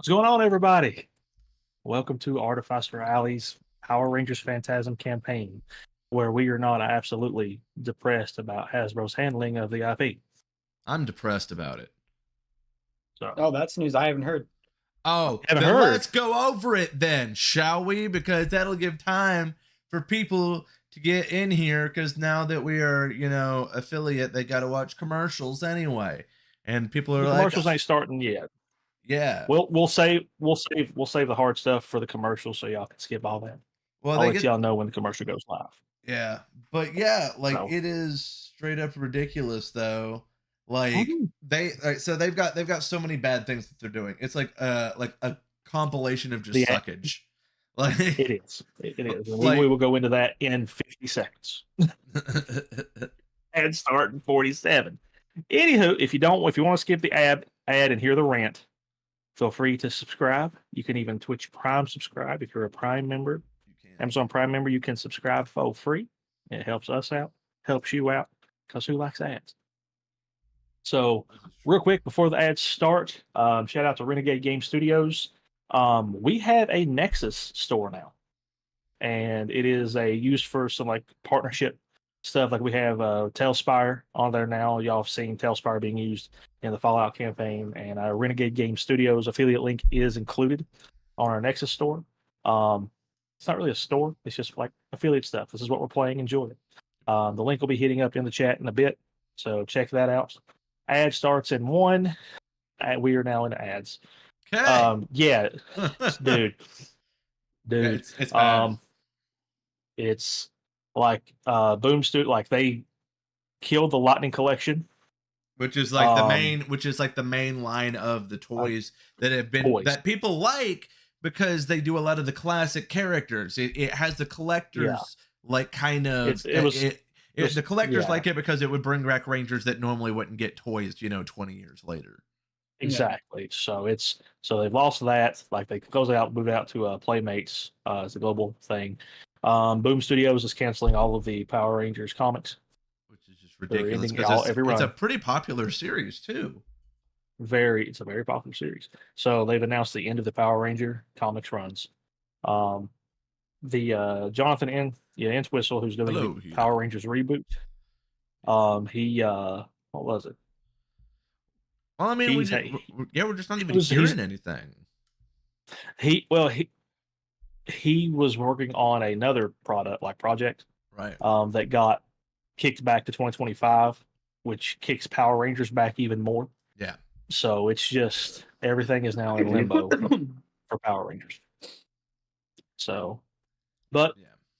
What's going on, everybody? Welcome to Artificer Alley's Power Rangers Phantasm campaign, where we are not absolutely depressed about Hasbro's handling of the IP. I'm depressed about it. So, that's news I haven't heard. Oh, haven't then heard. let's go over it then, shall we? Because that'll give time for people to get in here. Because now that we are, affiliate, they got to watch commercials anyway, and people are the like, commercials ain't starting yet. yeah. We'll save the hard stuff for the commercials, so y'all can skip all that. Well, I'll let y'all know when the commercial goes live. Yeah, but yeah, So. it is straight up ridiculous though. Like they've got so many bad things that they're doing. It's like a compilation of just suckage. Like it is. We will go into that in 50 seconds. And start in 47. Anywho, if you want to skip the ad and hear the rant, feel free to subscribe. You can even Twitch Prime subscribe if you're a Prime member. Amazon Prime member, you can subscribe for free. It helps us out, helps you out, because who likes ads? So, real quick, before the ads start, shout out to Renegade Game Studios. We have a Nexus store now, and it is used for some like partnership stuff. Like we have Tailspire on there now. Y'all have seen Tailspire being used in the Fallout campaign, and Renegade Game Studios affiliate link is included on our Nexus store. It's not really a store. It's just like affiliate stuff. This is what we're playing. Enjoy it. The link will be hitting up in the chat in a bit, so check that out. Ad starts in 1. We are now in ads. Okay. Yeah, dude. Yeah, it's bad. It's like Boom Studio, like they killed the Lightning Collection, which is like the main line of the toys that have been that people like. Because they do a lot of the classic characters. It has the collectors like kind of the collectors like it because it would bring back Rangers that normally wouldn't get toys, 20 years later. Exactly. Yeah. So they've lost that. Like they move out to Playmates as a global thing. Boom Studios is canceling all of the Power Rangers comics, which is just ridiculous because it's a pretty popular series too. It's a very popular series. So they've announced the end of the Power Ranger comics runs. The Jonathan Entwistle, who's doing the Power Rangers reboot. He what was it? Well, I mean, we're just not even hearing anything. He was working on another project, right? That got kicked back to 2025, which kicks Power Rangers back even more. Yeah. So it's just everything is now in limbo for Power Rangers. So, but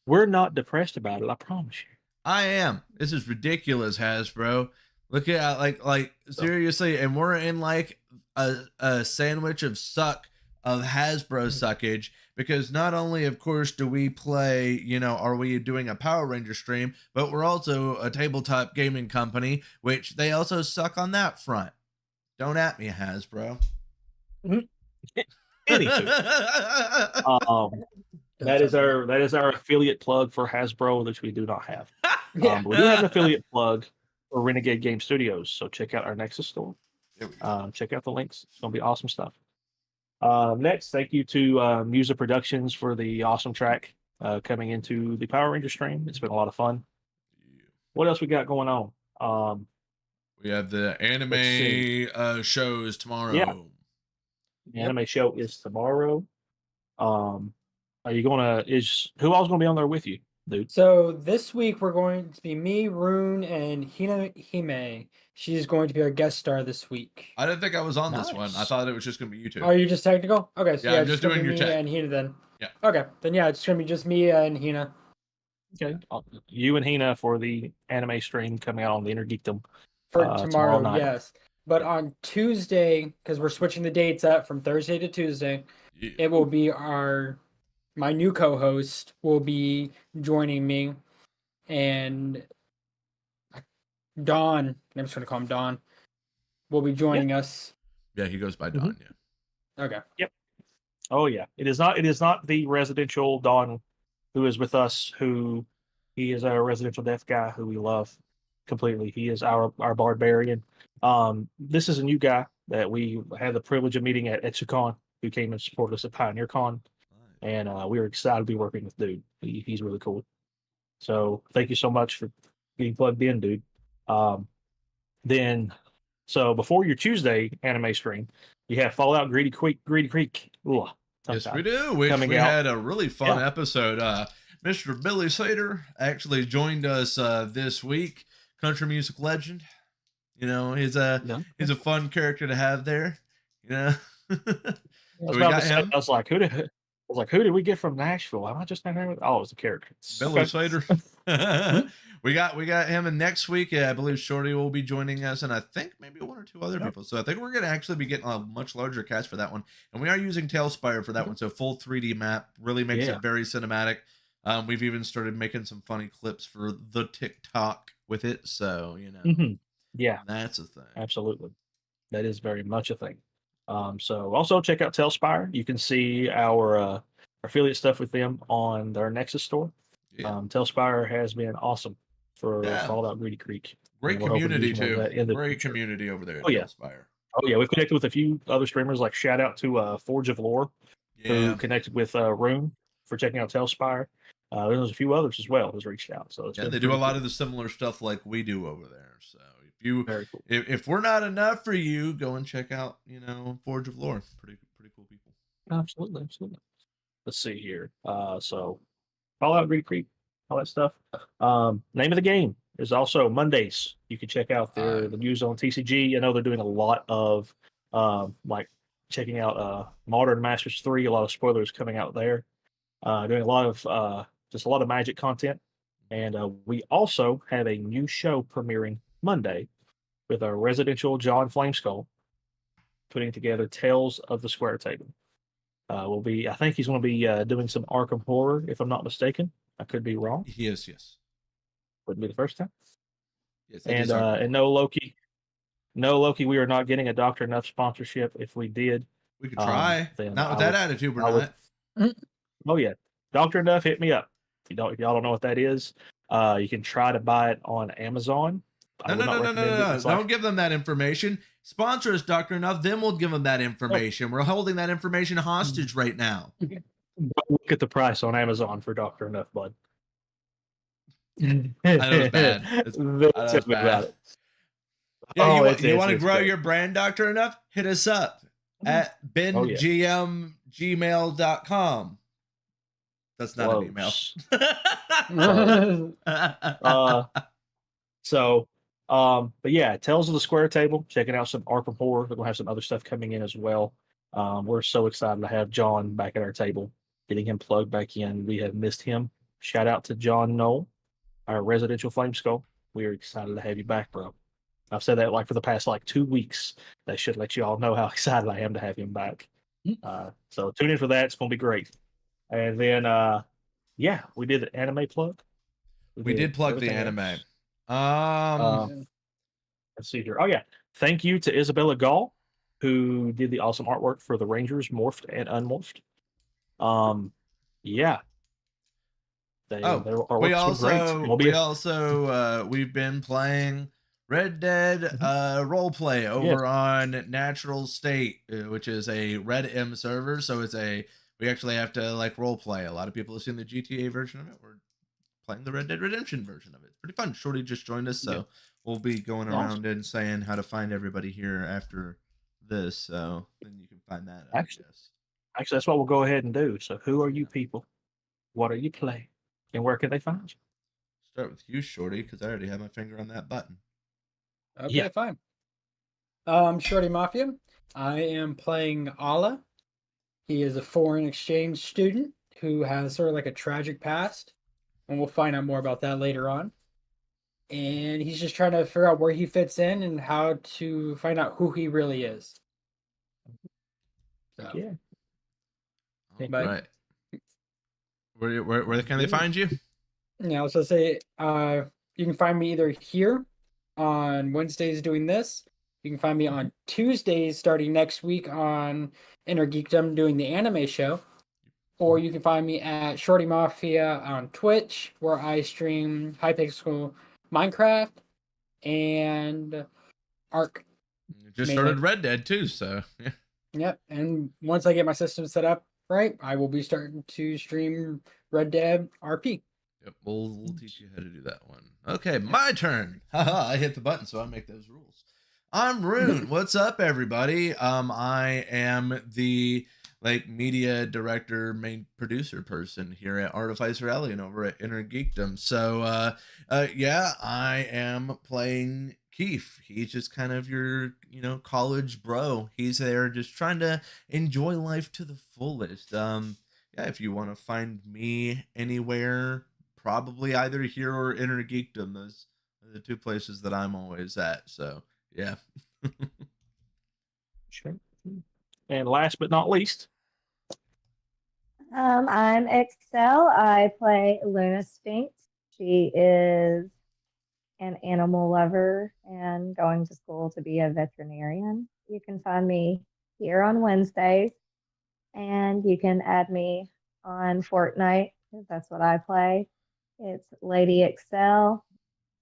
we're not depressed about it. I promise you. I am. This is ridiculous, Hasbro. Look at like seriously, and we're in like a sandwich of Hasbro suckage because not only, of course, do we play, are we doing a Power Ranger stream, but we're also a tabletop gaming company, which they also suck on that front. Don't at me, Hasbro. Anywho, that is our affiliate plug for Hasbro, which we do not have. We do have an affiliate plug for Renegade Game Studios, so check out our Nexus store. Check out the links. It's gonna be awesome stuff. Next, thank you to Musa Productions for the awesome track coming into the Power Ranger stream. It's been a lot of fun. What else we got going on? We have the anime shows tomorrow. Yeah. The anime show is tomorrow. Are you who else gonna be on there with you, dude? So this week we're going to be me, Rune, and Hina Hime. She's going to be our guest star this week. I didn't think I was on this one. I thought it was just gonna be you two. Oh, you're just technical? Okay, so I'm just doing your check. And Hina then. Yeah. Okay, then it's gonna be just me and Hina. Okay. You and Hina for the anime stream coming out on the Inner Geekdom. For tomorrow night. Yes. But on Tuesday, because we're switching the dates up from Thursday to Tuesday, it will be my new co-host will be joining me, and Don, I'm just going to call him Don, will be joining us. Yeah, he goes by Don, yeah. Okay. Yep. Oh, yeah. It is not the residential Don who is with us, he is a residential death guy who we love completely. He is our barbarian. This is a new guy that we had the privilege of meeting at EtsuCon who came and supported us at PioneerCon, and we were excited to be working with dude. He's really cool. So thank you so much for getting plugged in, dude. Then, so before your Tuesday anime stream, you have Fallout Greedy Creek. Ooh, yes, we do. Which we had a really fun episode. Mr. Billy Sater actually joined us this week. Country music legend. You know, he's a fun character to have there. You know, so we got him. I was like, who did we get from Nashville? Am I just not with? Oh, it's a character. Billy Slater. we got him, and next week I believe Shorty will be joining us, and I think maybe one or two other people. So I think we're gonna actually be getting a much larger cast for that one, and we are using Tailspire for that one. So full 3D map really makes it very cinematic. We've even started making some funny clips for the TikTok with it. So you know, yeah, that's a thing. Absolutely, that is very much a thing. So also check out Tailspire. You can see our affiliate stuff with them on their Nexus store. Tailspire has been awesome for Fallout Greedy Creek. Great community too. Great community over there at Tailspire. Oh yeah, we've connected with a few other streamers. Like shout out to Forge of Lore, who connected with Rune for checking out Tailspire. There's a few others as well who's reached out. So it's they do a lot of the similar stuff like we do over there. So if we're not enough for you, go and check out, you know, Forge of Lore. Pretty cool people. Absolutely. Let's see here. So Fallout Greedy Creek, all that stuff. Name of the game is also Mondays. You can check out the news on TCG. I know they're doing a lot of like checking out Modern Masters 3, a lot of spoilers coming out there. Doing a lot of Magic content. And we also have a new show premiering Monday with our residential John Flameskull putting together Tales of the Square Table. I think he's going to be doing some Arkham horror, if I'm not mistaken. I could be wrong. Yes. Wouldn't be the first time. Yes, and no Loki. We are not getting a Dr. Enough sponsorship. If we did, we could try. Not with that attitude, we're not. Oh yeah, Dr. Enough, hit me up. If y'all don't know what that is, you can try to buy it on Amazon. No. Don't give them that information. Sponsor us, Dr. Enough. Then we'll give them that information. We're holding that information hostage right now. Look at the price on Amazon for Dr. Enough, bud. I know it's bad. It's bad. Yeah, you want to grow your brand, Dr. Enough? Hit us up at bengmail.com. That's not an email. But yeah, Tales of the Square Table, checking out some Arkham horror. We're gonna have some other stuff coming in as well. We're so excited to have John back at our table, getting him plugged back in. We have missed him. Shout out to John Knoll, our residential Flameskull. We are excited to have you back, bro. I've said that like for the past 2 weeks. That should let you all know how excited I am to have him back. So tune in for that. It's gonna be great. And then we did the anime plug. We did plug the anime. Let's see here. Oh yeah. Thank you to Isabella Gall, who did the awesome artwork for the Rangers Morphed and Unmorphed. We've been playing Red Dead roleplay over on Natural State, which is a Red M server. So we actually have to roleplay. A lot of people have seen the GTA version of it. We're playing the Red Dead Redemption version of it. It's pretty fun. Shorty just joined us, so we'll be going around and saying how to find everybody here after this. So then you can find that. Actually, that's what we'll go ahead and do. So who are you people? What are you playing? And where can they find you? Start with you, Shorty, because I already have my finger on that button. Okay, fine. Shorty Mafia. I am playing Ala. He is a foreign exchange student who has sort of a tragic past, and we'll find out more about that later on. And he's just trying to figure out where he fits in and how to find out who he really is. So, right. Where can they find you? Yeah, I was going to say, you can find me either here on Wednesdays doing this. You can find me on Tuesdays starting next week on Inner Geekdom doing the anime show. Or you can find me at Shorty Mafia on Twitch, where I stream Hypixel Minecraft and Ark. You just started Red Dead too, so yeah. Yep. And once I get my system set up right, I will be starting to stream Red Dead RP. Yep, we'll teach you how to do that one. Okay, my turn. Haha, I hit the button, so I make those rules. I'm Rune. What's up, everybody? I am the media director, main producer person here at Artificer Alien over at Inner Geekdom. So yeah, I am playing Keith. He's just kind of your, college bro. He's there just trying to enjoy life to the fullest. Yeah, if you want to find me anywhere, probably either here or Inner Geekdom. Those are the two places that I'm always at. So yeah. Sure. And last but not least, I'm Excel. I play Luna Sphinx. She is an animal lover and going to school to be a veterinarian. You can find me here on Wednesdays, and you can add me on Fortnite because that's what I play. It's Lady Excel.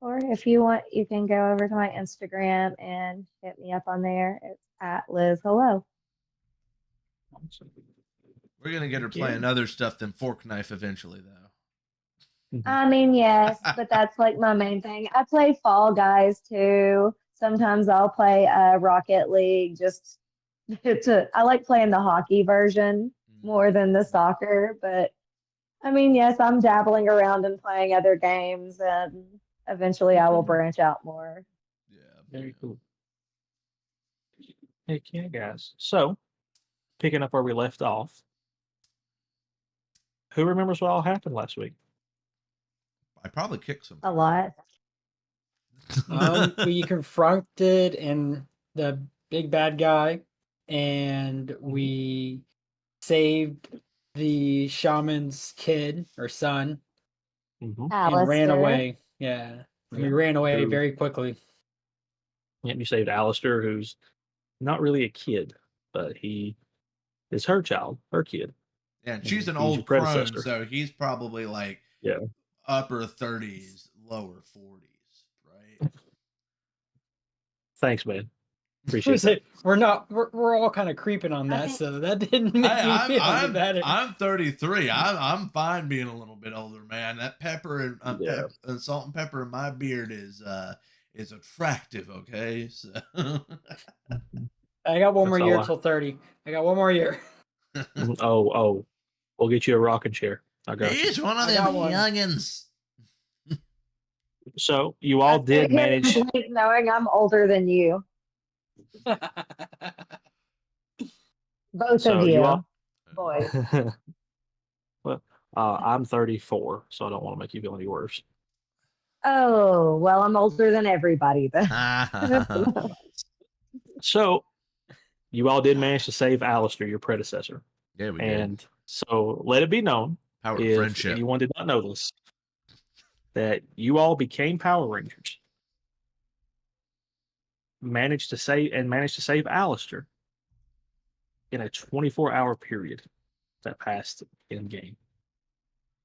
Or if you want, you can go over to my Instagram and hit me up on there. It's at Liz Hello. We're gonna get her playing other stuff than Fork Knife eventually, though. I mean, yes, but that's like my main thing. I play Fall Guys too. Sometimes I'll play Rocket League. Just I like playing the hockey version more than the soccer. But I mean, yes, I'm dabbling around and playing other games, and eventually I will branch out more. Yeah, very cool. Heck yeah, guys. So, picking up where we left off, who remembers what all happened last week? I probably kicked some. A lot. We confronted the big bad guy, and we saved the shaman's kid or son, and ran away. Yeah, and we ran away very quickly. Yeah, you saved Alistair, who's not really a kid, but he is her child, her kid. Yeah, and she's an old crone, so he's probably upper 30s, lower 40s, right? Thanks, man. Appreciate it. We're all kind of creeping on that, so that didn't make me feel any better. I'm 33. I'm fine being a little bit older, man. That pepper and salt and pepper in my beard is attractive. Okay, so I got one more year till 30. I got one more year. Oh, we'll get you a rocking chair. I got He's one of them youngins. So you all did manage. Knowing I'm older than you. Both of you, boys. Well, I'm 34, so I don't want to make you feel any worse. Oh, well, I'm older than everybody then. So you all did manage to save Alistair, your predecessor. Yeah, we did. did. So let it be known, Power if friendship. anyone did not know this, that you all became Power Rangers. Managed to save Alistair in a 24-hour period that passed in game.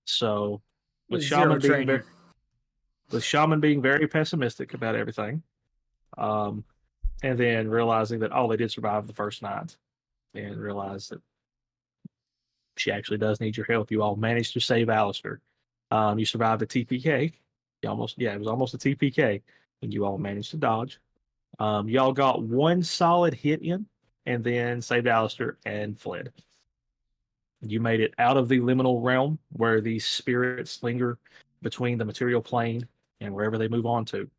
So with Shaman being very pessimistic about everything, and then realizing that they did survive the first night, and realized that she actually does need your help. You all managed to save Alistair. You survived a TPK. It was almost a TPK, and you all managed to dodge. Y'all got one solid hit in, and then saved Alistair and fled. You made it out of the liminal realm where these spirits linger between the material plane and wherever they move on to.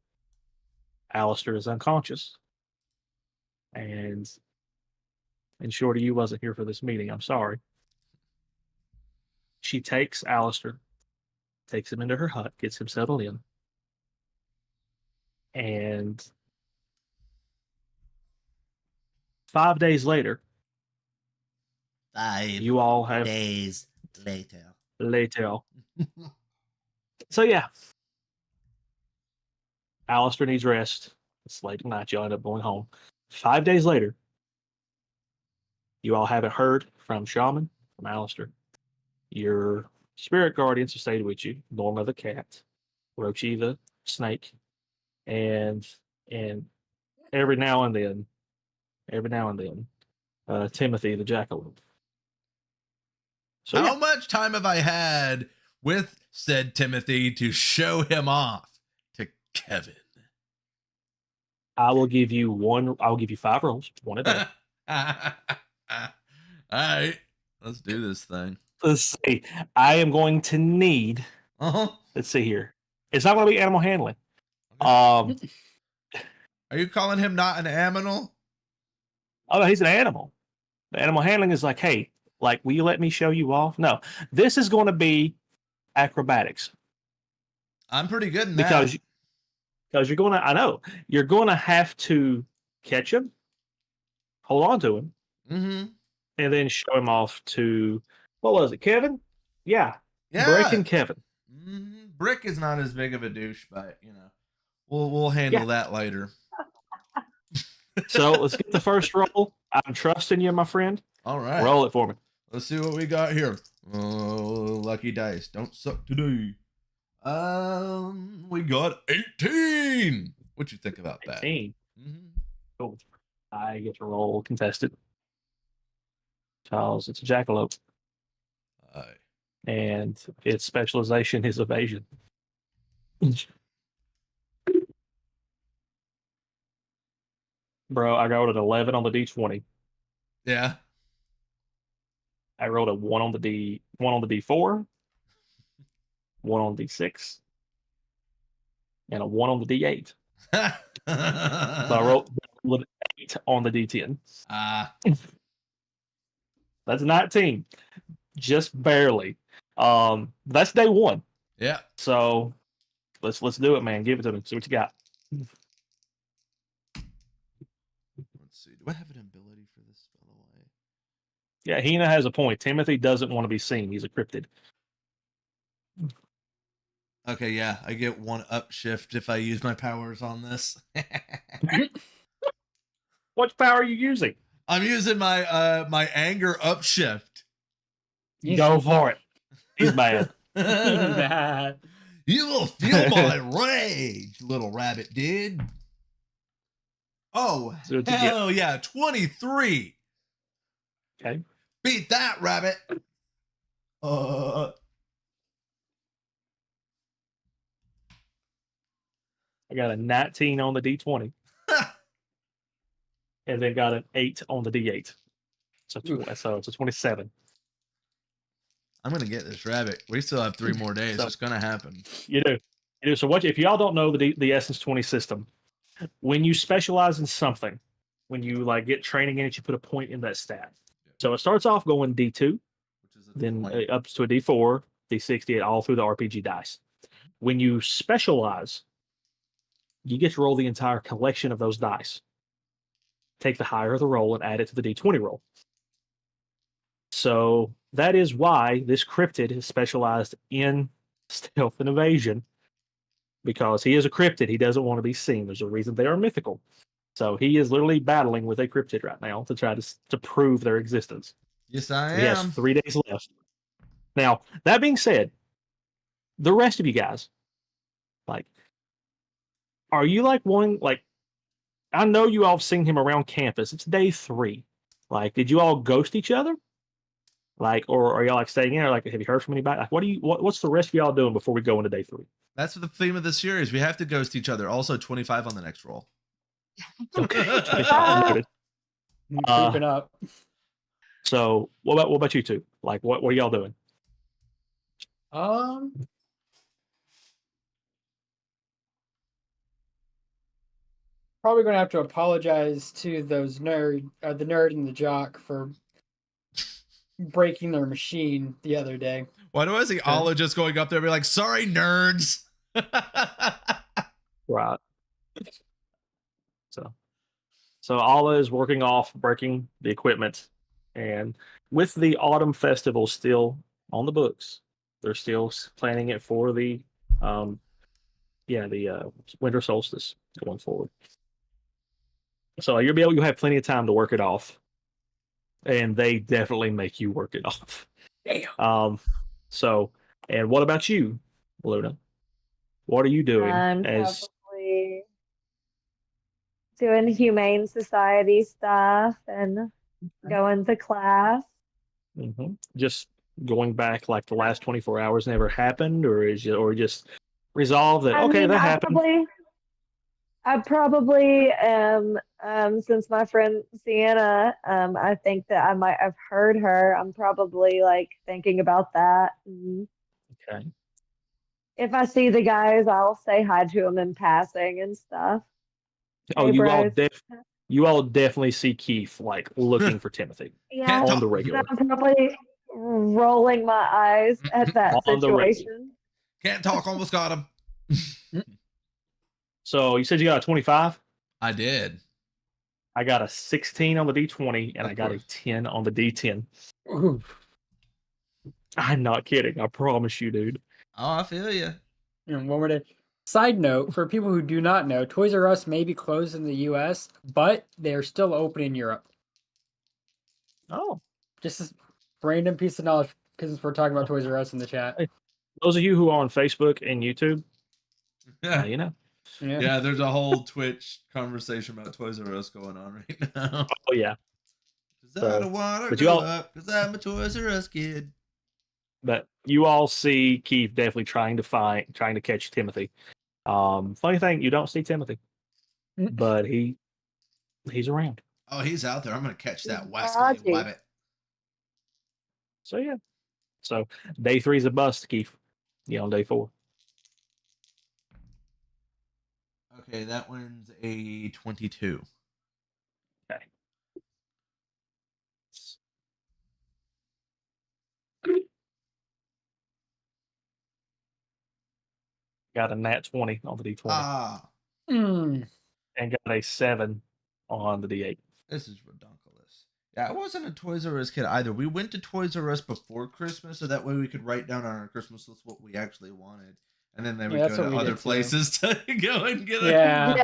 Alistair is unconscious. And Shorty, you wasn't here for this meeting. I'm sorry. She takes Alistair, takes him into her hut, gets him settled in. And 5 days later, 5 you all have days later. So yeah, Alistair needs rest. It's late at night. You'll end up going home. 5 days later, you all haven't heard from Shaman, from Alistair. Your spirit guardians have stayed with you. Norma the cat, Rochi the snake, and every now and then, Timothy the jackalope. So how much time have I had with said Timothy to show him off to Kevin? I will give you 5 rolls, 1 a day. All right, let's do this thing. Let's see. I am going to need. Let's see here. It's not going to be animal handling. Are you calling him not an animal? Oh no, he's an animal. The animal handling is like, hey, like, will you let me show you off? No, this is going to be acrobatics. I'm pretty good in that. Because you're going to, I know, you're going to have to catch him, hold on to him, and then show him off to, what was it, Kevin? Yeah. Brick and Kevin. Brick is not as big of a douche, but, you know, we'll handle that later. So let's get the first roll. I'm trusting you, my friend. All right. Roll it for me. Let's see what we got here. Oh, lucky dice. Don't suck today. We got 18. What you think about 18. That? Cool. I get to roll contested. Charles, it's a jackalope. And its specialization is evasion. Bro, I rolled an 11 on the D20. Yeah. I rolled a 1 on the D4, 1 on D6, and a 1 on the D8. So I rolled an 8 on the D10. That's 19. Just barely. That's day 1. Yeah. So let's do it, man. Give it to me. See what you got. Let's see. Do I have an ability for this, by the way? Yeah, Hina has a point. Timothy doesn't want to be seen. He's a cryptid. Okay, yeah. I get 1 upshift if I use my powers on this. What power are you using? I'm using my my anger upshift. Go for it. He's mad. You will feel my rage, little rabbit dude. Oh, hell yeah. 23. Okay. Beat that, rabbit. I got a 19 on the D20. And then got an 8 on the D8. So it's a 27. I'm going to get this rabbit. We still have 3 more days. It's going to happen. You do. So if y'all don't know the Essence 20 system, when you specialize in something, when you like get training in it, you put a point in that stat. So it starts off going D2, which is then up to a D4, D60, all through the RPG dice. When you specialize, you get to roll the entire collection of those dice. Take the higher of the roll and add it to the D20 roll. So that is why this cryptid is specialized in stealth and evasion, because he is a cryptid. He doesn't want to be seen. There's a reason they are mythical. So he is literally battling with a cryptid right now to try to prove their existence. Yes, I am. He has 3 days left. Now, that being said, the rest of you guys, like, are you like one, like, I know you all have seen him around campus. It's day 3. Like, did you all ghost each other? Like, or are y'all like staying in? Or like, have you heard from anybody? Like, what's the rest of y'all doing before we go into day 3? That's the theme of the series. We have to ghost each other. Also, 25 on the next roll. Okay. 25 creeping up. So, what about you two? Like, what are y'all doing? Probably going to have to apologize to those the nerd and the jock for breaking their machine the other day. Why do I see Allah just going up there and be like, sorry, nerds? Right. So Allah is working off breaking the equipment, and with the autumn festival still on the books, they're still planning it for the winter solstice going forward. So you'll have plenty of time to work it off, and they definitely make you work it off. Damn. So, and what about you, Luna? What are you doing? Probably doing humane society stuff and going to class. Just going back, like the last 24 hours never happened, or just resolve that? I Okay, mean, that happened. I probably am, since my friend Sienna, I think that I might have heard her. I'm probably like thinking about that. Okay. If I see the guys, I'll say hi to them in passing and stuff. Oh, Hey, bros. you all definitely see Keith like looking for Timothy Yeah, on the regular. I'm probably rolling my eyes at that On the regular. situation. Can't talk, almost got him. So you said you got a 25? I did. I got a 16 on the D20, and Of I got course. a 10 on the D10. Ooh. I'm not kidding. I promise you, dude. Oh, I feel you. And one more day. Side note, for people who do not know, Toys R Us may be closed in the US, but they're still open in Europe. Oh. Just a random piece of knowledge because we're talking about Toys R Us in the chat. Hey, those of you who are on Facebook and YouTube, you know. Yeah, there's a whole Twitch conversation about Toys R Us going on right now. Oh, yeah. Because I don't want to but grow up because I'm a Toys R Us kid. But you all see Keith definitely trying to catch Timothy. Funny thing, you don't see Timothy, but he's around. Oh, he's out there. I'm gonna catch that wascally wabbit. So yeah. So day 3 is a bust, Keith. You on day 4. Okay, that one's a 22. Okay. Got a nat 20 on the D20. Ah. And got a 7 on the D8. This is redonkulous. Yeah, I wasn't a Toys R Us kid either. We went to Toys R Us before Christmas, so that way we could write down on our Christmas list what we actually wanted. And then they would go to other places to go and get it. Yeah.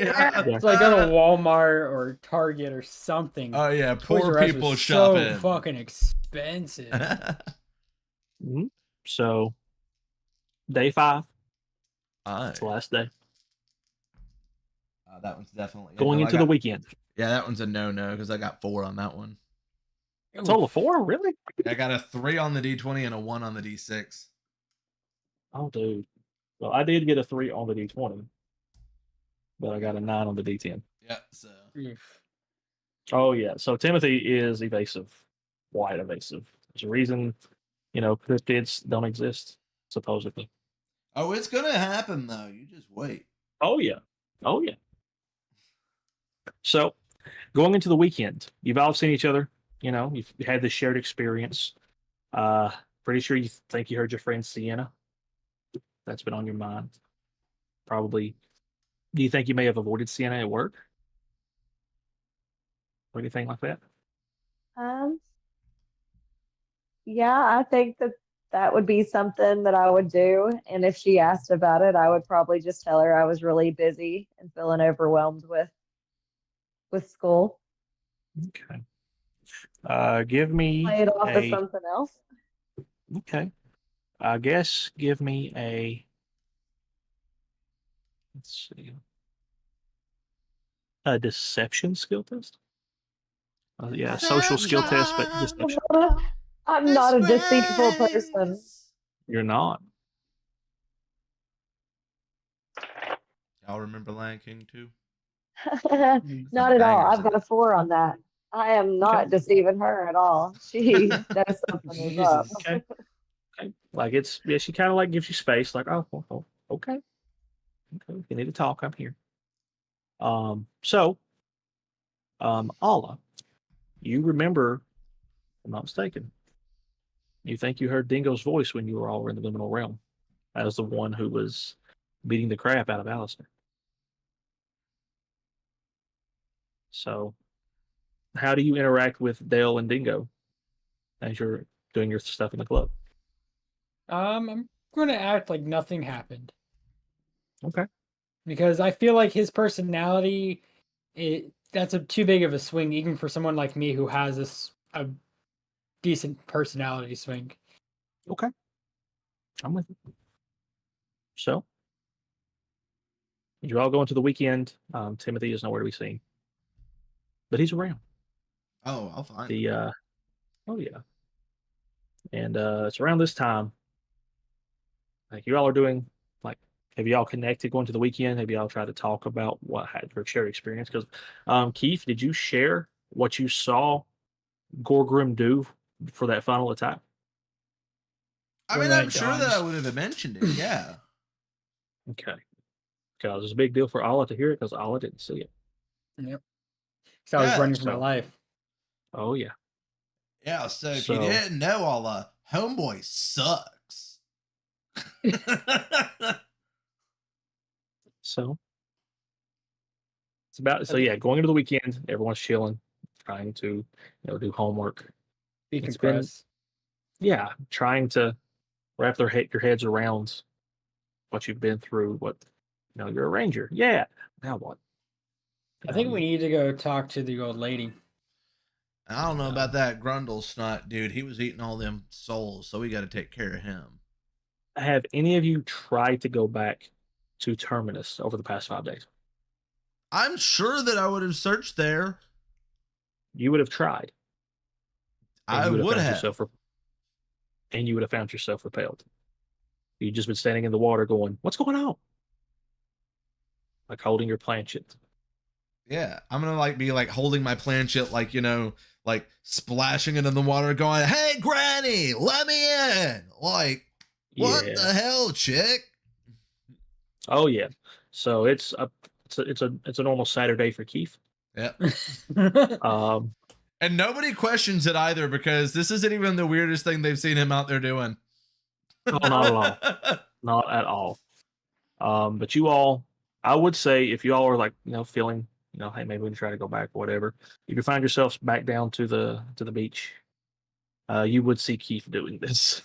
So like go to Walmart or Target or something. Oh yeah, Toys poor R Us people was shopping. so fucking expensive. So day 5. It's the last day. That one's definitely going into the weekend. Yeah, that one's a no because I got 4 on that one. Total of 4, really? I got a 3 on the D20 and a 1 on the D6. Oh, dude. Well, I did get a 3 on the D20, but I got a 9 on the D10. Yeah. So. Oh yeah. So Timothy is evasive, quite evasive. There's a reason, cryptids don't exist supposedly. Oh, it's gonna happen though. You just wait. Oh yeah. Oh yeah. So, going into the weekend, you've all seen each other. You've had this shared experience. Pretty sure you think you heard your friend Sienna. That's been on your mind. Probably. Do you think you may have avoided Sienna at work? Or anything like that? Yeah, I think that would be something that I would do. And if she asked about it, I would probably just tell her I was really busy and feeling overwhelmed with school. Okay. Give me play it off as something else. Okay. I guess give me let's see, a deception skill test. Yeah, social skill test, but deception. I'm not a deceitful person. You're not. Y'all remember Lion King 2? Not at all. I've got a 4 on that. I am not deceiving her at all. She knows something is up. Okay. Like she kind of like gives you space. Like, oh, okay. Okay, if you need to talk, I'm here. So, Allah, you remember, if I'm not mistaken, you think you heard Dingo's voice when you were all in the liminal realm as the one who was beating the crap out of Alistair. So, how do you interact with Dale and Dingo as you're doing your stuff in the club? I'm going to act like nothing happened. Okay. Because I feel like his personality, that's too big of a swing, even for someone like me who has a decent personality swing. Okay. I'm with you. So, you're all going to the weekend. Timothy is nowhere to be seen, but he's around. Oh, I'll find the oh yeah, and it's around this time. Like you all are doing, like, have you all connected going to the weekend? Have you all tried to talk about what had your shared experience? Because, Keith, did you share what you saw Gorgrim do for that final attack? I mean, I'm sure that I would have mentioned it. Yeah. Okay. Because it's a big deal for Allah to hear it because Allah didn't see it. Yep. So I was running for my life. Oh, yeah. Yeah, so if you didn't know, Allah, homeboy sucks. So it's about, so yeah, going into the weekend, everyone's chilling, trying to, do homework. Decompress. Yeah, trying to wrap your heads around what you've been through, what, you're a ranger. Yeah. Now what? I think we need to go talk to the old lady. I don't know about that Grundle snot, dude. He was eating all them souls, so we got to take care of him. Have any of you tried to go back to Terminus over the past 5 days? I'm sure that I would have searched there. You would have tried. I would have. And you would have found yourself repelled. You'd just been standing in the water going, what's going on? Like holding your planchette. Yeah, I'm going to be holding my planchette, like splashing it in the water going, hey, Granny, let me in. What the hell, chick? Oh, yeah. So it's a normal Saturday for Keith. Yeah. And nobody questions it either because this isn't even the weirdest thing they've seen him out there doing. Oh, not at all. Not at all. But you all, I would say if you all are feeling, hey, maybe we can try to go back or whatever. If you find yourselves back down to the beach, you would see Keith doing this.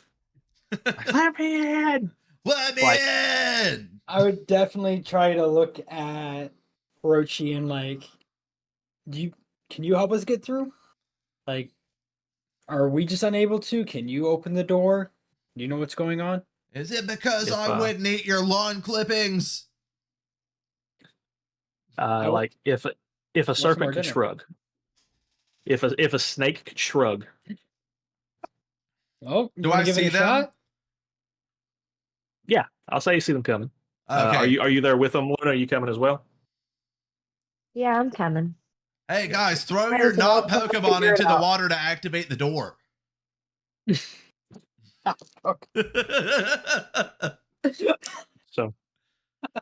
Let me in! Let me in! I would definitely try to look at Orochi and can you help us get through? Are we just unable to? Can you open the door? Do you know what's going on? Is it because I wouldn't eat your lawn clippings? If a serpent could shrug. If a snake could shrug. Oh, do I see them? Shot? Yeah, I'll say you see them coming. Okay. Are you there with them, Luna? Are you coming as well? Yeah, I'm coming. Hey guys, throw your non-Pokemon into the water to activate the door. So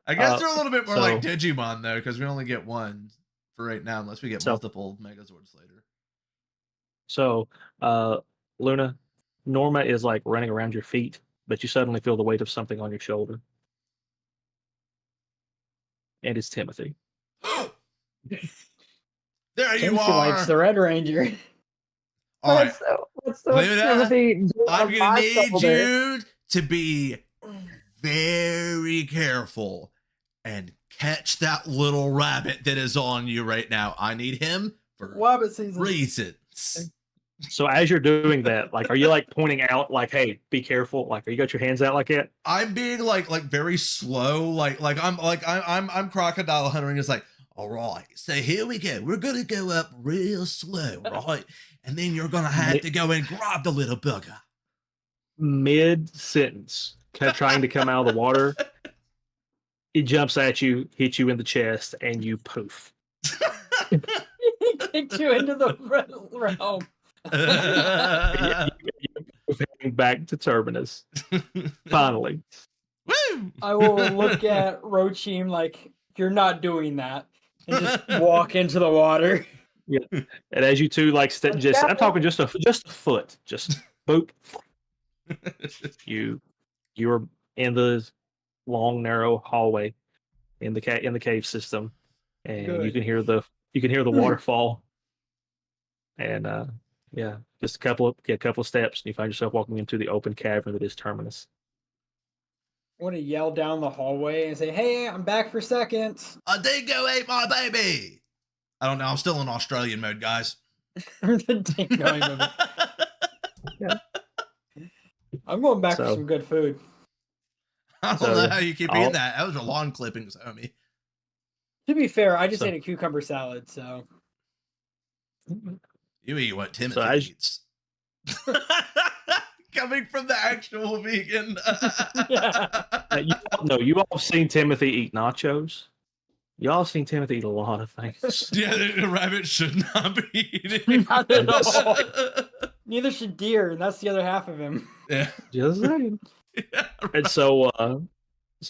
I guess they're a little bit more like Digimon though, because we only get one for right now, unless we get multiple Megazords later. So Luna, Norma is running around your feet, but you suddenly feel the weight of something on your shoulder. And it's Timothy. There you Timothy are. likes the Red Ranger. All right. What's Timothy? I'm gonna need you to be very careful and catch that little rabbit that is on you right now. I need him for reasons. So as you're doing that, are you pointing out hey, be careful? Are you got your hands out like that? I'm being very slow, I'm crocodile hunting. It's all right, so here we go. We're gonna go up real slow, right? And then you're gonna have to go and grab the little bugger. Mid-sentence, trying to come out of the water, it jumps at you, hits you in the chest, and you poof. He kicked you into the realm. You're back to Terminus. Finally. Woo! I will look at Rochim you're not doing that. And just walk into the water. Yeah, and as you two I'm talking just a foot, just boop. You're in the long narrow hallway in the cave system, and you can hear the waterfall, and just a couple of steps, and you find yourself walking into the open cavern that is Terminus. I want to yell down the hallway and say, hey, I'm back for seconds. A dingo ate my baby. I don't know. I'm still in Australian mode, guys. The dingo movie. Yeah. I'm going back for some good food. I don't know how you keep eating that. That was your lawn clippings, homie. To be fair, I just ate a cucumber salad, so. You eat what Timothy eats. Coming from the actual vegan. You all have seen Timothy eat nachos. Y'all seen Timothy eat a lot of things. Yeah, the rabbit should not be eating. Not at all. Neither should deer, and that's the other half of him. Yeah. Just saying. Yeah, right. And so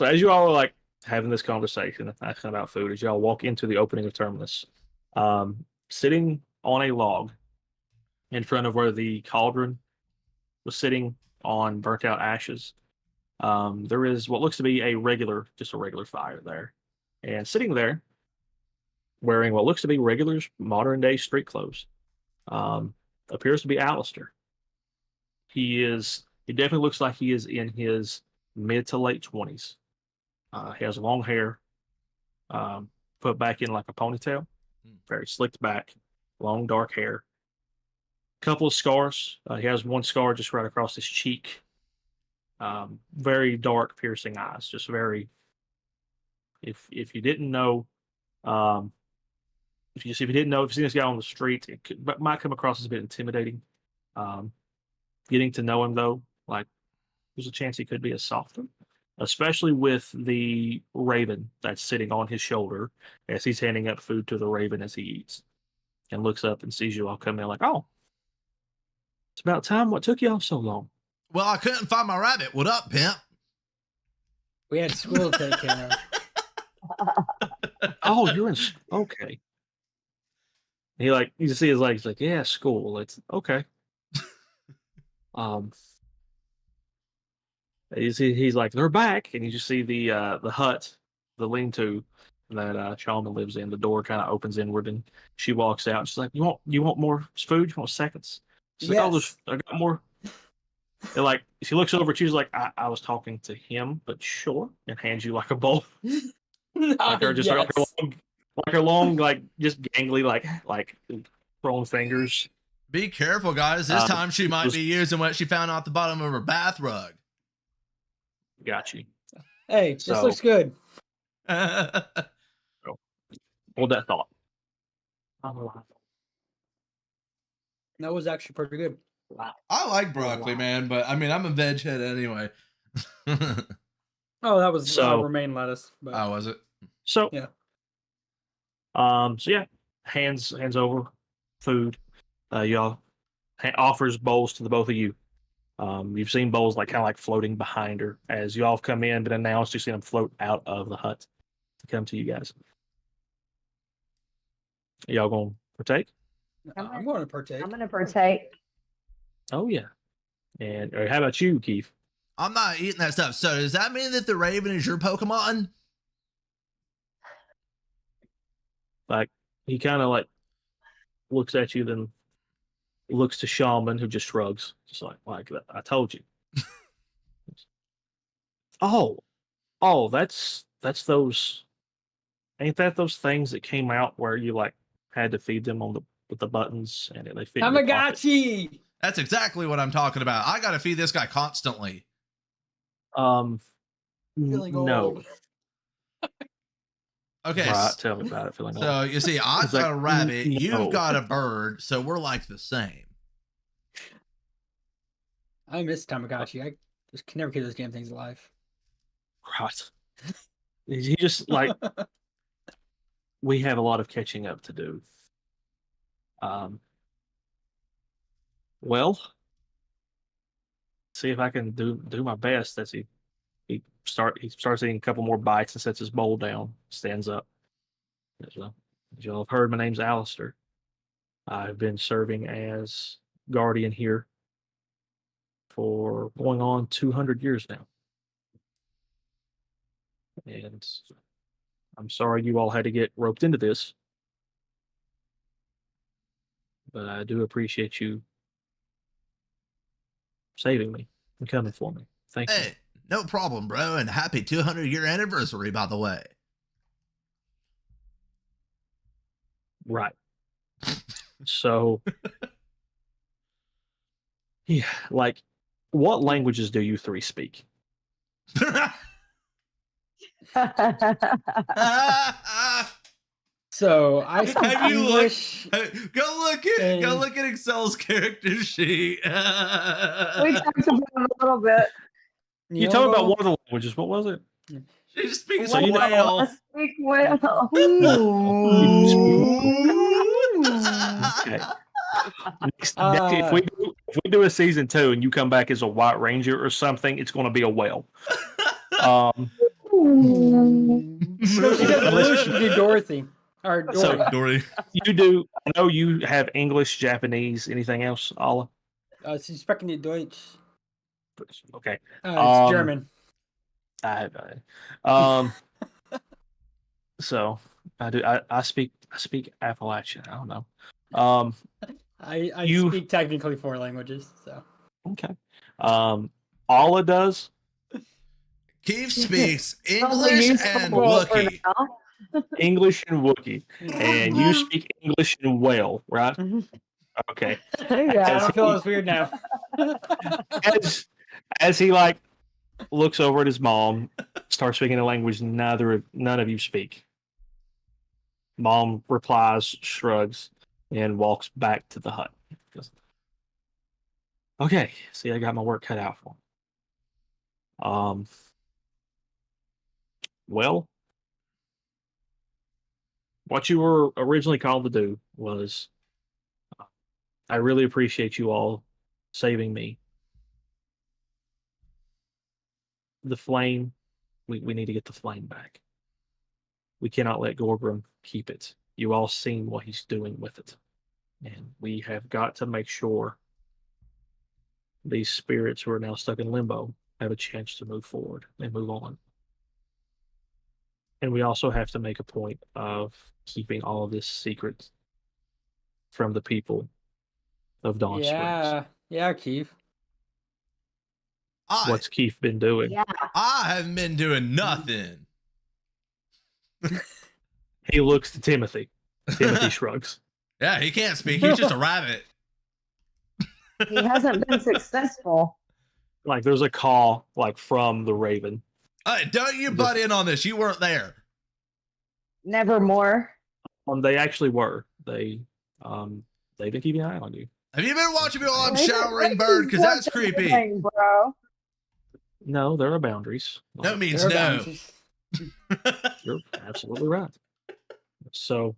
as you all are like having this conversation asking about food, as y'all walk into the opening of Terminus, sitting on a log in front of where the cauldron was sitting on burnt out ashes, there is what looks to be just a regular fire there. And sitting there, wearing what looks to be regular modern day street clothes, appears to be Alistair. He definitely looks like he is in his mid to late 20s. He has long hair, put back in like a ponytail, very slicked back, long dark hair. Couple of scars. He has one scar just right across his cheek. Very dark, piercing eyes. Just very. If you didn't know, if you didn't know, if you see this guy on the street, might come across as a bit intimidating. Getting to know him though, like there's a chance he could be a softer, especially with the raven that's sitting on his shoulder as he's handing up food to the raven as he eats, and looks up and sees you all come in like, oh, it's about time. What took y'all so long? Well, I couldn't find my rabbit. What up, pimp? We had school to take care of. Oh, you're in. Okay. You see his legs. Like, yeah, school. It's okay. He's like, they're back, and you just see the hut, the lean-to that Shauna lives in. The door kind of opens inward, and she walks out. She's like, you want more food? You want seconds? She's like, oh, I got more. And like, she looks over. She's like, I was talking to him, but sure, and hands you like a bowl. Like her just like her long, like just gangly, like throwing fingers. Be careful, guys. This time she might be using what she found off the bottom of her bath rug. Got you. Hey, this looks good. Hold that thought. That was actually pretty good. I like broccoli, man, but I mean, I'm a veg head anyway. Oh, that was romaine lettuce. But... Oh, was it? So yeah. So yeah, hands over food. Y'all offers bowls to the both of you. You've seen bowls like kind of like floating behind her as you all have come in, but announced you see them float out of the hut to come to you guys. Y'all gonna partake? I'm going to partake. I'm going to partake. Oh yeah. And how about you, Keith? I'm not eating that stuff. So does that mean that the raven is your Pokemon? Like he kind of like looks at you, then looks to Shaman, who just shrugs, just like I told you. oh, that's those. Ain't that those things that came out where you like had to feed them with the buttons and they fit? Tamagotchi. That's exactly what I'm talking about. I got to feed this guy constantly. Feeling no. old. Okay. Right, tell me about it. Feeling so old. You see, I've got a rabbit, you've got a bird, so we're like the same. I miss Tamagotchi. I just can never keep those damn things alive. Right. He just like we have a lot of catching up to do. Well, see if I can do my best. As he starts eating a couple more bites and sets his bowl down, stands up. As y'all have heard, my name's Alistair. I've been serving as guardian here for going on 200 years now. And I'm sorry you all had to get roped into this, but I do appreciate you saving me and coming for me. Thank you. Hey, no problem, bro. And happy 200-year anniversary, by the way. Right. So, yeah, like, what languages do you three speak? So I speak Have you English. Go look at Excel's character sheet. We talked about it a little bit. You told me about one of the languages. What was it? She speaks So you know- whale. I speak whale. Okay. If we do a season 2 and you come back as a White Ranger or something, it's going to be a whale. No, she does do Dorothy. Or Dory. So- Dory. You do. I know you have English, Japanese, anything else, Alla? She's speaking in Deutsch. Okay. It's German. So I do. I speak Appalachian. I don't know. I you- speak technically 4 languages. So Okay. Alla does. Keith speaks Probably English useful and for Wookiee. now. English and Wookiee, and you speak English and whale, right? Okay. I don't feel as weird now. As he like looks over at his mom, starts speaking a language none of you speak. Mom replies, shrugs, and walks back to the hut. Goes, okay, see, I got my work cut out for him. Well, what you were originally called to do was, I really appreciate you all saving me. The flame, we need to get the flame back. We cannot let Gorgrim keep it. You all seen what he's doing with it. And we have got to make sure these spirits who are now stuck in limbo have a chance to move forward and move on. And we also have to make a point of keeping all of this secret from the people of Dawn Springs. Yeah, Keith. What's Keith been doing? Yeah. I haven't been doing nothing. He looks to Timothy. Timothy shrugs. Yeah, he can't speak. He's just a rabbit. He hasn't been successful. Like there's a call like from the Raven. Don't you butt in on this. You weren't there. Nevermore. They actually were. They've been keeping an eye on you. Have you been watching me while I'm showering, Bird? Because that's creepy. Bro. No, there are boundaries. No means There are no. boundaries. You're absolutely right. So,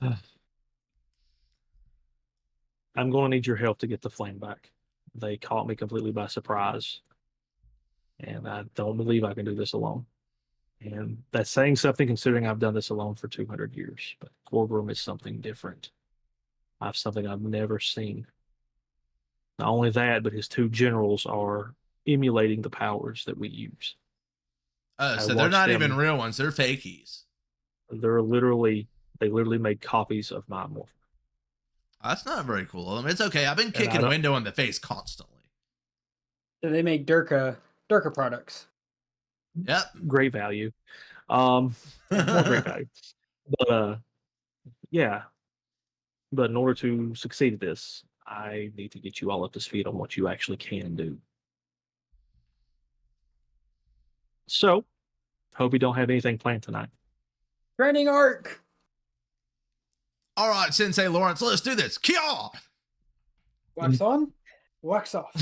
I'm going to need your help to get the flame back. They caught me completely by surprise, and I don't believe I can do this alone. And that's saying something considering I've done this alone for 200 years. But Gorgrim is something different. I have something I've never seen. Not only that, but his 2 generals are emulating the powers that we use. So they're not even real ones. They're fakies. They literally made copies of my morph. That's not very cool. I mean, it's okay. I've been kicking window in the face constantly. So they make Durka products. Yep. Great value. More great value. But yeah. But in order to succeed at this, I need to get you all up to speed on what you actually can do. So, hope you don't have anything planned tonight. Training arc. All right, Sensei Lawrence, let's do this. Kia! Wax on, wax off.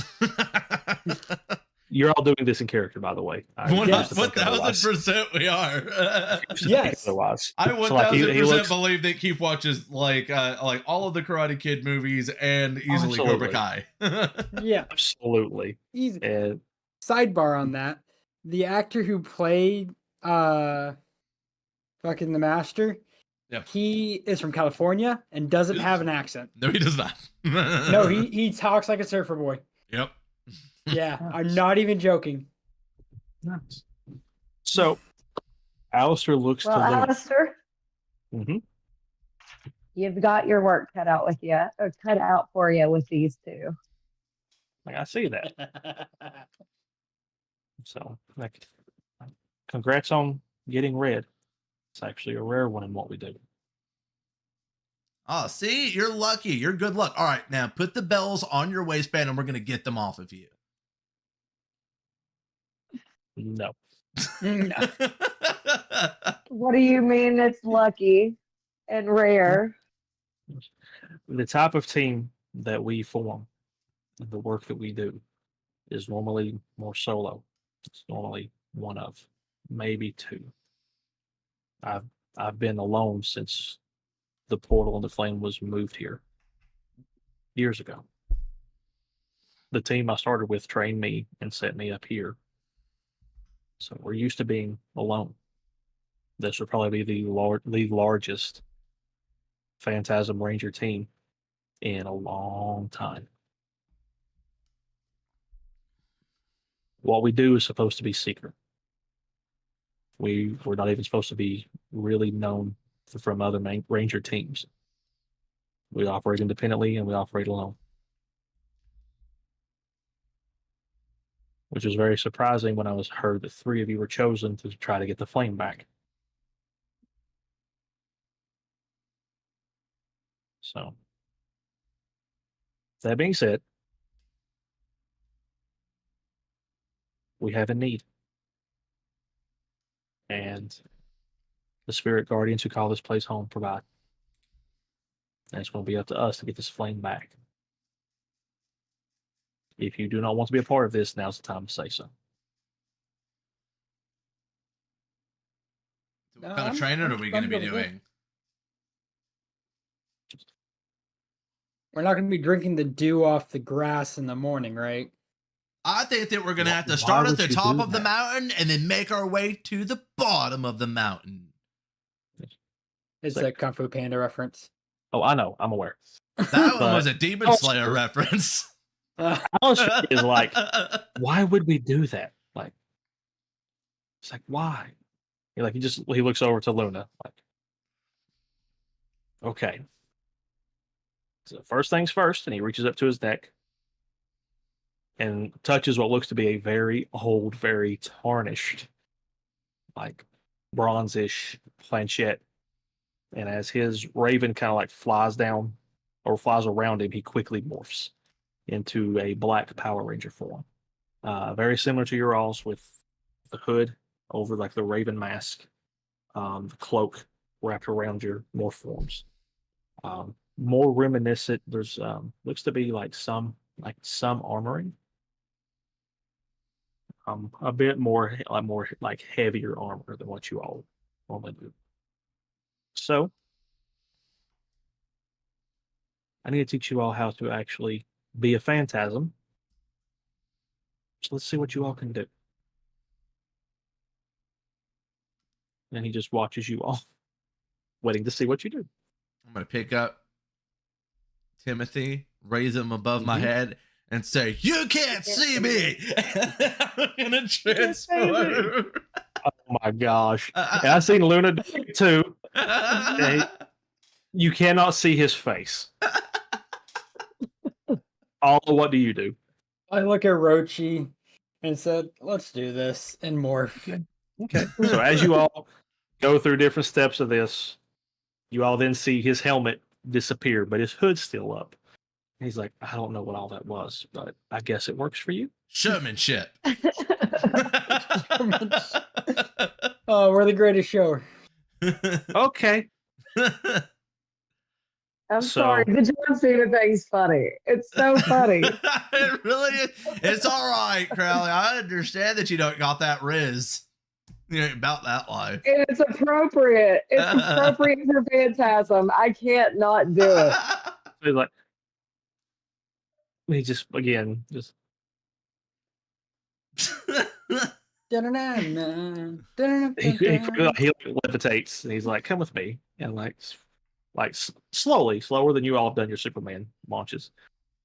You're all doing this in character, by the way. 1000% we are. Yes. Otherwise. I 1000% believe that Keith watches like all of the Karate Kid movies and easily Cobra Kai. Yeah. Absolutely. Easy. And Sidebar on that. The actor who played fucking the Master, yep. He is from California and doesn't have an accent. No, he does not. No, he talks like a surfer boy. Yep. Yeah, I'm not even joking. nice. So, Alistair looks Well, to Luna. Alistair, you've got your work cut out with you, or cut out for you with these 2. Like, I see that. So, like, congrats on getting red. It's actually a rare one in what we do. Oh, see, you're lucky. You're good luck. All right, now put the bells on your waistband and we're going to get them off of you. No. What do you mean it's lucky and rare? The type of team that we form and the work that we do is normally more solo. It's normally one of, maybe two. I've been alone since the portal and the flame was moved here years ago. The team I started with trained me and set me up here. So we're used to being alone. This would probably be the largest Phantasm Ranger team in a long time. What we do is supposed to be secret. We're not even supposed to be really known from other Ranger teams. We operate independently and we operate alone. Which was very surprising when I heard that 3 of you were chosen to try to get the flame back. So, that being said, we have a need. And the spirit guardians who call this place home provide. And it's going to be up to us to get this flame back. If you do not want to be a part of this, now's the time to say so. What kind of training are we going to be doing? We're not going to be drinking the dew off the grass in the morning, right? I think that we're going to have to start at the top of the mountain and then make our way to the bottom of the mountain. It's a Kung Fu Panda reference. Oh, I know. I'm aware. That one was a Demon Slayer reference. Alistair is like, why would we do that? Like, it's like, why? He looks over to Luna, like, okay. So first things first, and he reaches up to his neck and touches what looks to be a very old, very tarnished, like bronzish planchette. And as his raven kind of like flies down or flies around him, he quickly morphs into a black Power Ranger form. Very similar to your alls, with the hood over like the raven mask, the cloak wrapped around your morph forms. More reminiscent, there's looks to be like some armoring. A bit more heavier armor than what you all normally do. So I need to teach you all how to actually be a phantasm. So let's see what you all can do. And he just watches you all, waiting to see what you do. I'm going to pick up Timothy, raise him above my head, and say, "You can't see me!" I'm going to transform. Oh my gosh. And I've seen Luna do it too. You cannot see his face. What do you do? I look at Rochi and said, "Let's do this," and morph. Okay. So as you all go through different steps of this, you all then see his helmet disappear, but his hood's still up. He's like, I don't know what all that was, but I guess it works for you. Showmanship. Oh, we're the greatest show. Okay. I'm sorry. The John Cena thing's funny. It's so funny. It really is. It's all right, Crowley. I understand that you don't got that riz. You ain't about that life. And it's appropriate. It's appropriate for Phantasm. I can't not do it. He's like, he just He levitates, and he's like, "Come with me," and slowly, slower than you all have done your Superman launches,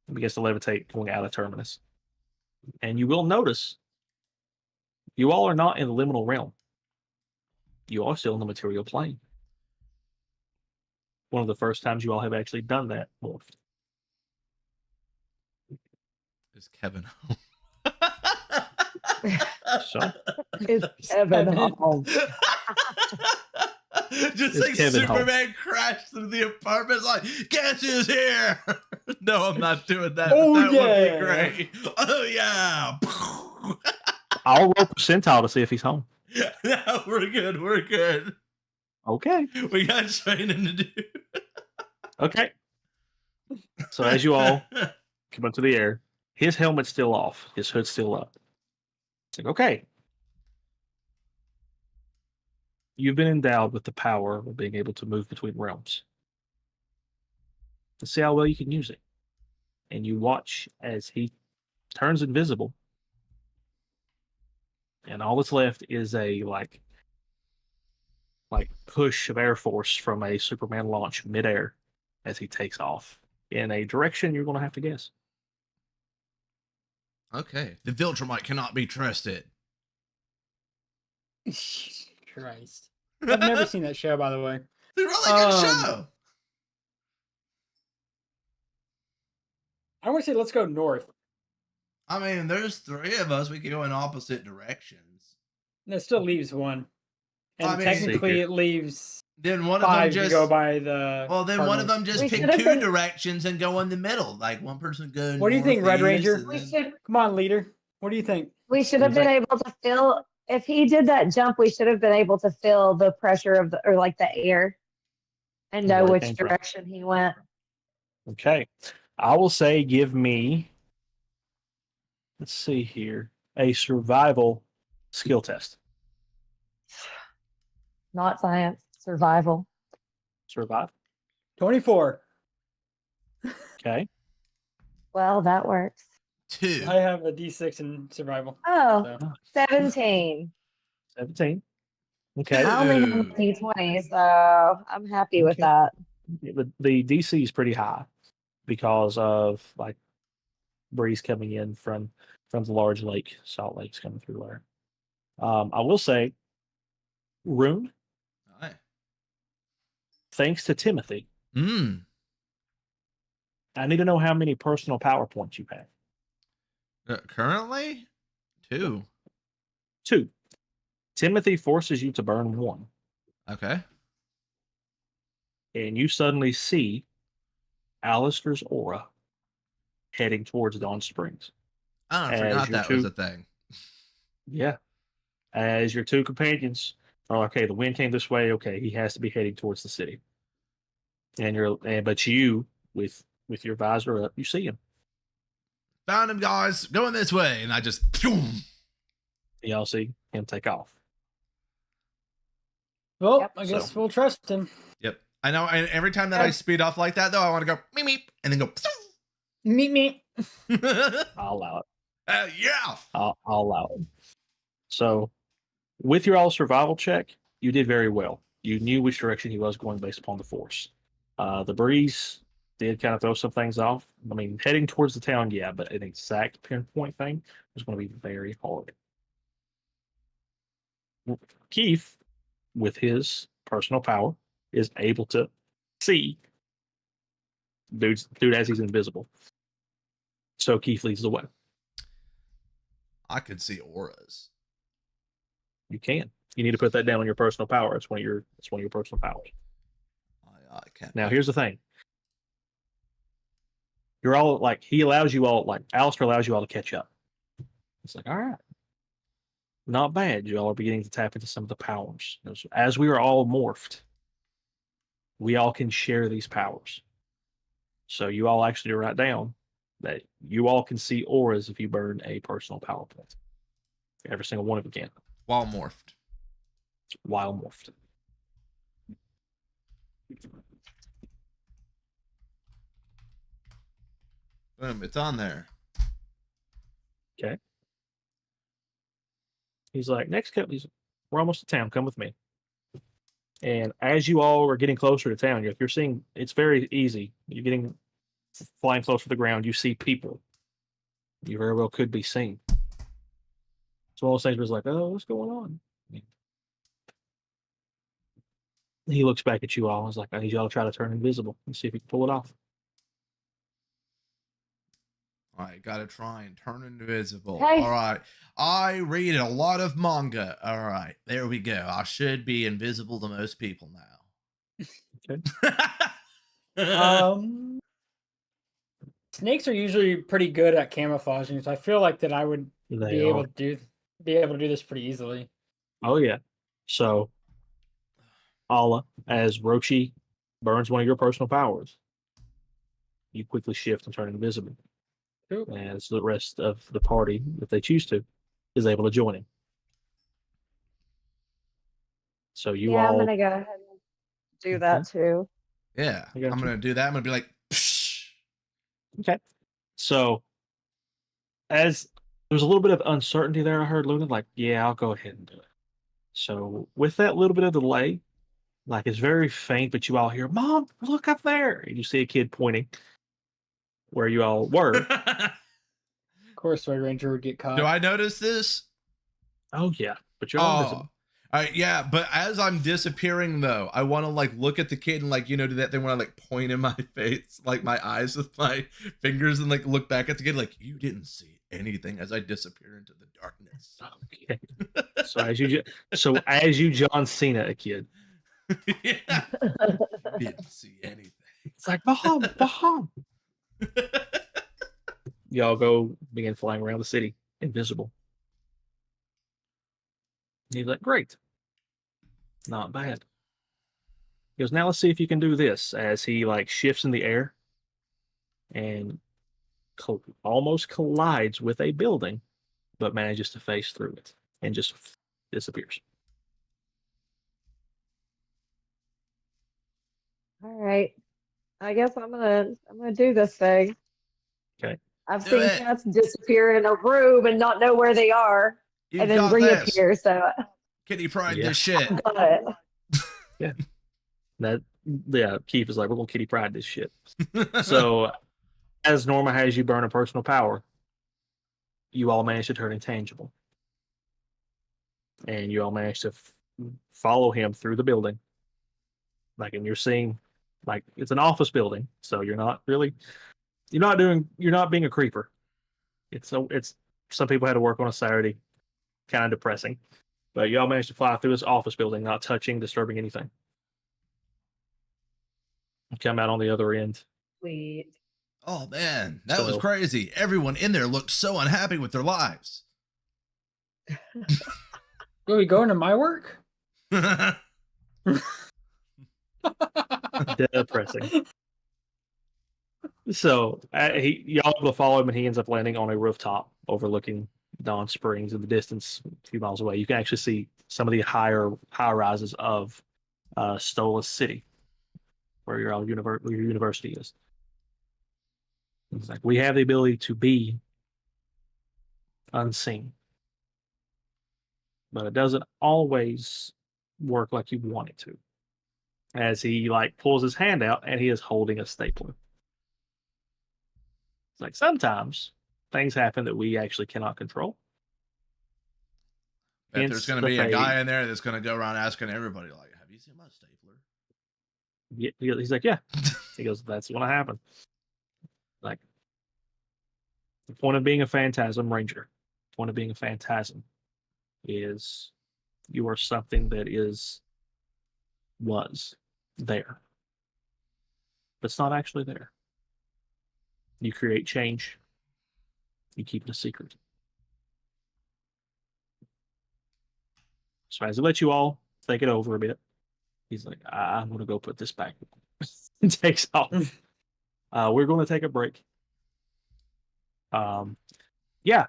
and begins to levitate, going out of Terminus. And you will notice, you all are not in the liminal realm. You are still in the material plane. One of the first times you all have actually done that morphed. Is Kevin home? So Is Kevin home? Just Is like Kevin Superman home? crashed through the apartment, like, guess who's here? No, I'm not doing that. Oh, That yeah. would be great. Oh yeah. I'll roll percentile to see if he's home. No, we're good. We're good. Okay. We got training to do. Okay. So as you all come up to the air, his helmet's still off. His hood's still up. It's like, okay. You've been endowed with the power of being able to move between realms. Let's see how well you can use it. And you watch as he turns invisible. And all that's left is a like push of air force from a Superman launch midair as he takes off in a direction you're going to have to guess. Okay. The Viltrumite cannot be trusted. Christ. I've never seen that show, by the way. It's a really good show. I want to say let's go north. I mean, there's 3 of us. We can go in opposite directions. That still leaves one. And I mean, technically it leaves then one of 5 them just to go by the Well, then one of them just pick 2 directions and go in the middle. Like one person go What do you think, Red Ranger? Then... Come on, leader. What do you think? We should have been able to feel, if he did that jump, we should have been able to feel the pressure of the, or like the air and know which direction he went. Okay. I will say give me, let's see here, a survival skill test. Not science, survival. Survive. 24. Okay. Well, that works. 2. I have a D6 in survival. Oh, so. 17. 17. Okay. I only have a D20, so I'm happy with that. The DC is pretty high because of like breeze coming in from the large lake, Salt Lake's coming through there. I will say, Rune, thanks to Timothy, I need to know how many personal power points you have. Currently, 2. 2. Timothy forces you to burn 1. Okay. And you suddenly see Alistair's aura heading towards Dawn Springs. Oh, I forgot that was a thing. Yeah. As your 2 companions are okay, the wind came this way, okay, he has to be heading towards the city. But you, with your visor up, you see him. Found him, guys. Going this way. And I just Y'all see him take off. Well, I guess we'll trust him. Yep. I know. And every time that I speed off like that, though, I want to go meep meep and then go meep. I'll allow it. Yeah. I'll allow it. So, with your all survival check, you did very well. You knew which direction he was going based upon the force. The breeze did kind of throw some things off. I mean, heading towards the town, yeah, but an exact pinpoint thing was going to be very hard. Keith, with his personal power, is able to see dude as he's invisible. So Keith leads the way. I can see auras. You can. You need to put that down on your personal power. It's one of your personal powers. I can't. Now here's the thing. You're all like he allows you all like Alistair allows you all to catch up. It's like, all right. Not bad. You all are beginning to tap into some of the powers. As we are all morphed, we all can share these powers. So you all actually write down that you all can see auras if you burn a personal power point. Every single one of you can. While morphed. While morphed. Boom, it's on there. Okay. He's like, next cut, we're almost to town. Come with me. And as you all are getting closer to town, you're seeing, it's very easy. You're getting flying close to the ground. You see people. You very well could be seen. So all things was like, oh, what's going on? He looks back at you all and is like, I need y'all to try to turn invisible and see if you can pull it off. All right, gotta try and turn invisible. Hey. All right. I read a lot of manga. All right, there we go. I should be invisible to most people now. Okay. Snakes are usually pretty good at camouflaging, so I feel like that I would be able to do this pretty easily. Oh yeah. So Allah, as Rochi burns one of your personal powers, you quickly shift and turn invisible. Cool. As the rest of the party, if they choose to, is able to join him. So you I'm all gonna go ahead and do that too. Yeah, I'm gonna do that. I'm gonna be like, psh. Okay. So as there's a little bit of uncertainty there, I heard Luna like, yeah, I'll go ahead and do it. So with that little bit of delay, like it's very faint, but you all hear, Mom, look up there. And you see a kid pointing where you all were. Of course, Red Ranger would get caught. Do I notice this? Oh yeah, but you're invisible. Yeah, but as I'm disappearing though, I want to like look at the kid and like do that thing when I like point in my face, like my eyes with my fingers, and like look back at the kid like you didn't see anything as I disappear into the darkness. Okay. So as you John Cena a kid. Yeah. Didn't see anything. It's like Baham. Y'all go begin flying around the city, invisible. He's like, great. Not bad. He goes, now let's see if you can do this. As he like shifts in the air and almost collides with a building, but manages to phase through it and just disappears. All right. I guess I'm gonna do this thing. Okay. I've seen cats disappear in a room and not know where they are, and then reappear. So Kitty Pride this shit. Yeah. Keith is like, we're gonna Kitty Pride this shit. So as Norma has you burn a personal power, you all manage to turn intangible. And you all manage to follow him through the building. Like, and you're seeing, like, it's an office building, so you're not being a creeper. It's some people had to work on a Saturday, kind of depressing. But y'all managed to fly through this office building, not touching, disturbing anything. Come out on the other end. Sweet. Oh man, that was crazy. Everyone in there looked so unhappy with their lives. Are we going to my work? Depressing. So y'all able to follow him, and he ends up landing on a rooftop overlooking Dawn Springs in the distance, a few miles away. You can actually see some of the high rises of Stola City, where your university is. It's like, we have the ability to be unseen, but it doesn't always work like you want it to. As he like pulls his hand out and he is holding a stapler. It's like sometimes things happen that we actually cannot control. Bet there's going to be a guy in there that's going to go around asking everybody, like, have you seen my stapler? Yeah, he's like, yeah. He goes, that's going to happen. Like, the point of being a Phantasm Ranger, the point of being a Phantasm is you are something that was there, but it's not actually there. You create change. You keep it a secret. So as he lets you all think it over a bit, he's like, I'm going to go put this back. And takes off. We're going to take a break. Yeah,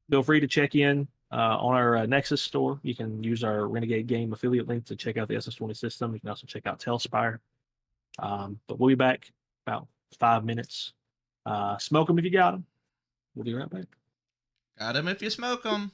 feel free to check in on our Nexus store. You can use our Renegade game affiliate link to check out the SS20 system. You can also check out Telspire. But we'll be back about 5 minutes. Smoke them if you got them. We'll be right back. Got them if you smoke them.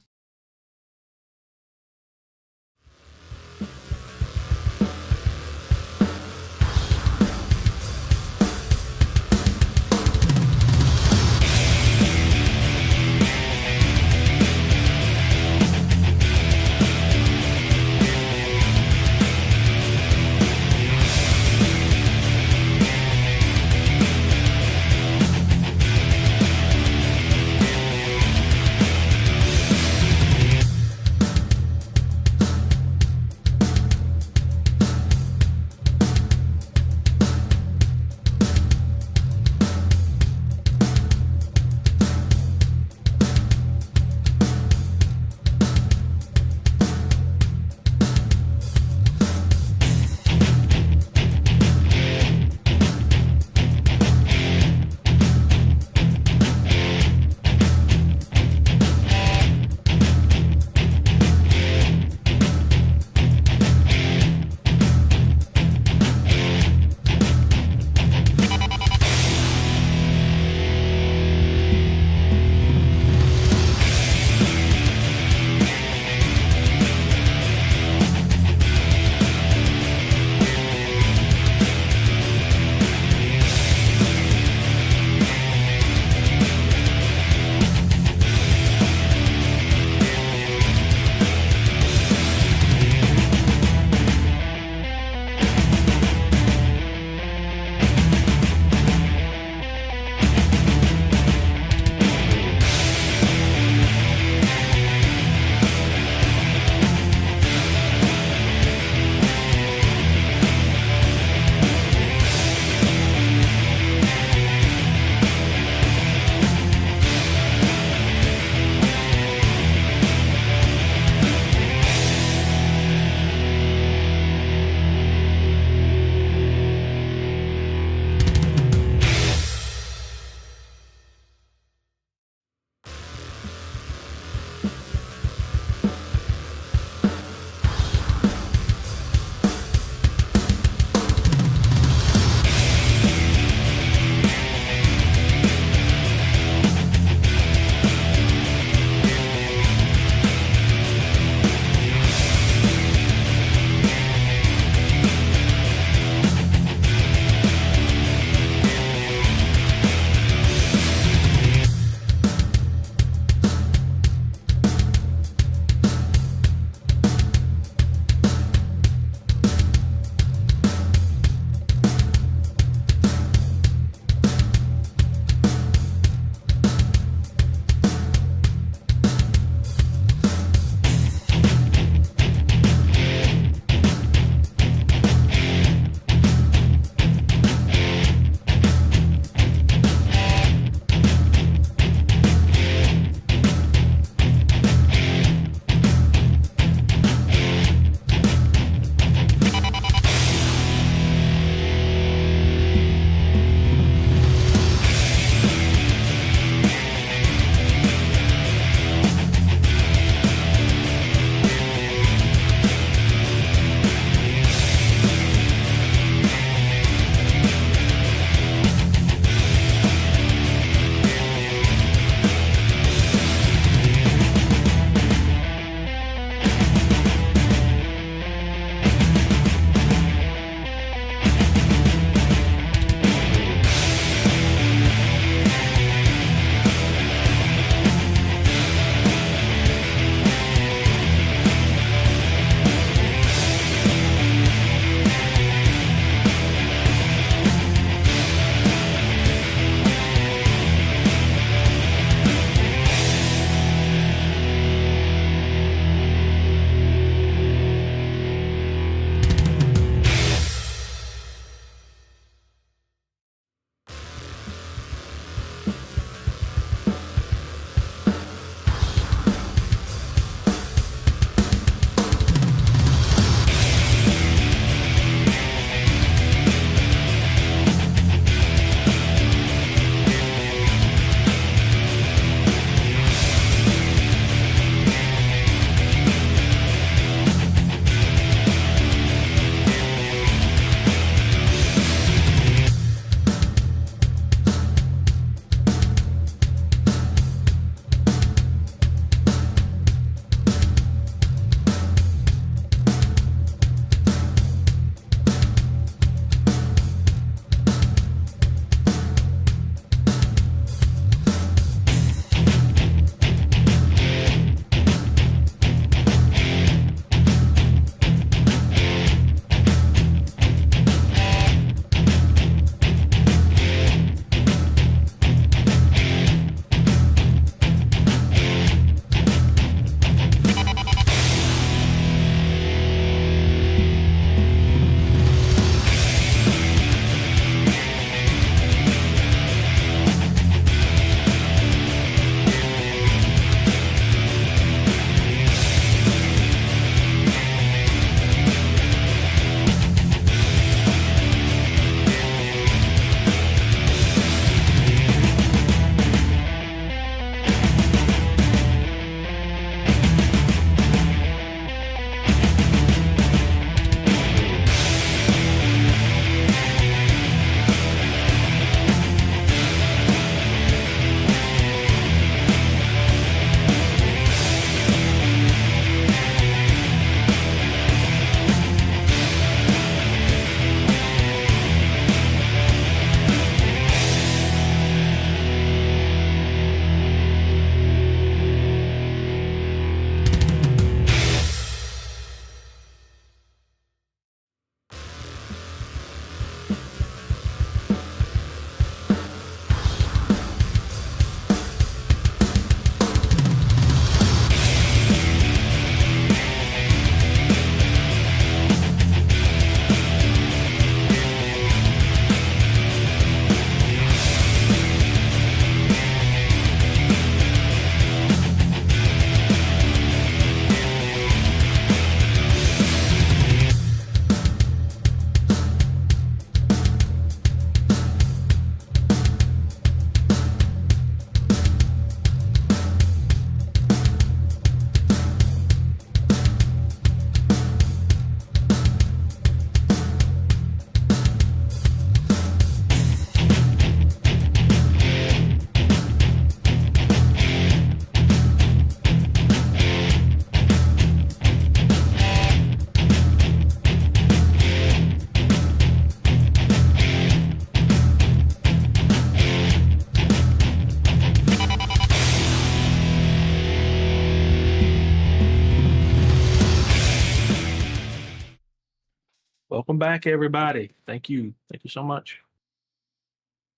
back, everybody. Thank you so much.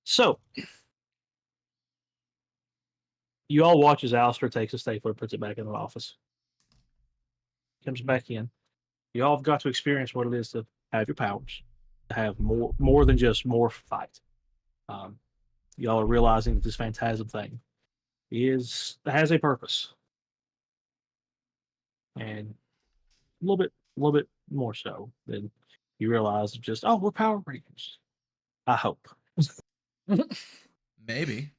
So, you all watch as Alistair takes a stapler, puts it back in the office, comes back in. You all have got to experience what it is to have your powers, to have more than just more fight. Y'all are realizing that this phantasm thing has a purpose, and a little bit more so than you realize. Just we're Power Rangers. I hope. Maybe.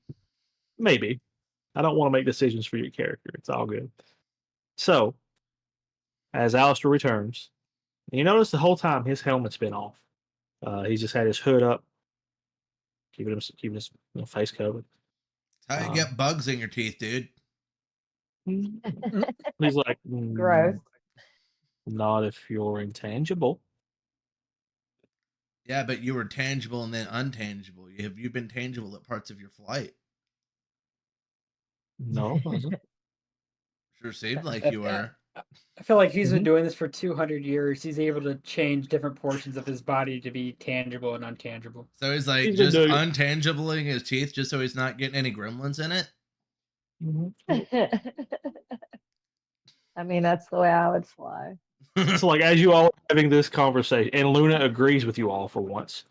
I don't want to make decisions for your character. It's all good. So, as Alistair returns, and you notice the whole time his helmet's been off. He's just had his hood up, keeping his face covered. How you get bugs in your teeth, dude? He's like, Gross. Not if you're intangible. Yeah, but you were tangible and then untangible. Have you been tangible at parts of your flight? No, it wasn't. Sure seemed like you were. I feel like he's been doing this for 200 years. He's able to change different portions of his body to be tangible and untangible. So he's like just untangibling his teeth just so he's not getting any gremlins in it? I mean, that's the way I would fly. So, like, as you all are having this conversation, and Luna agrees with you all for once,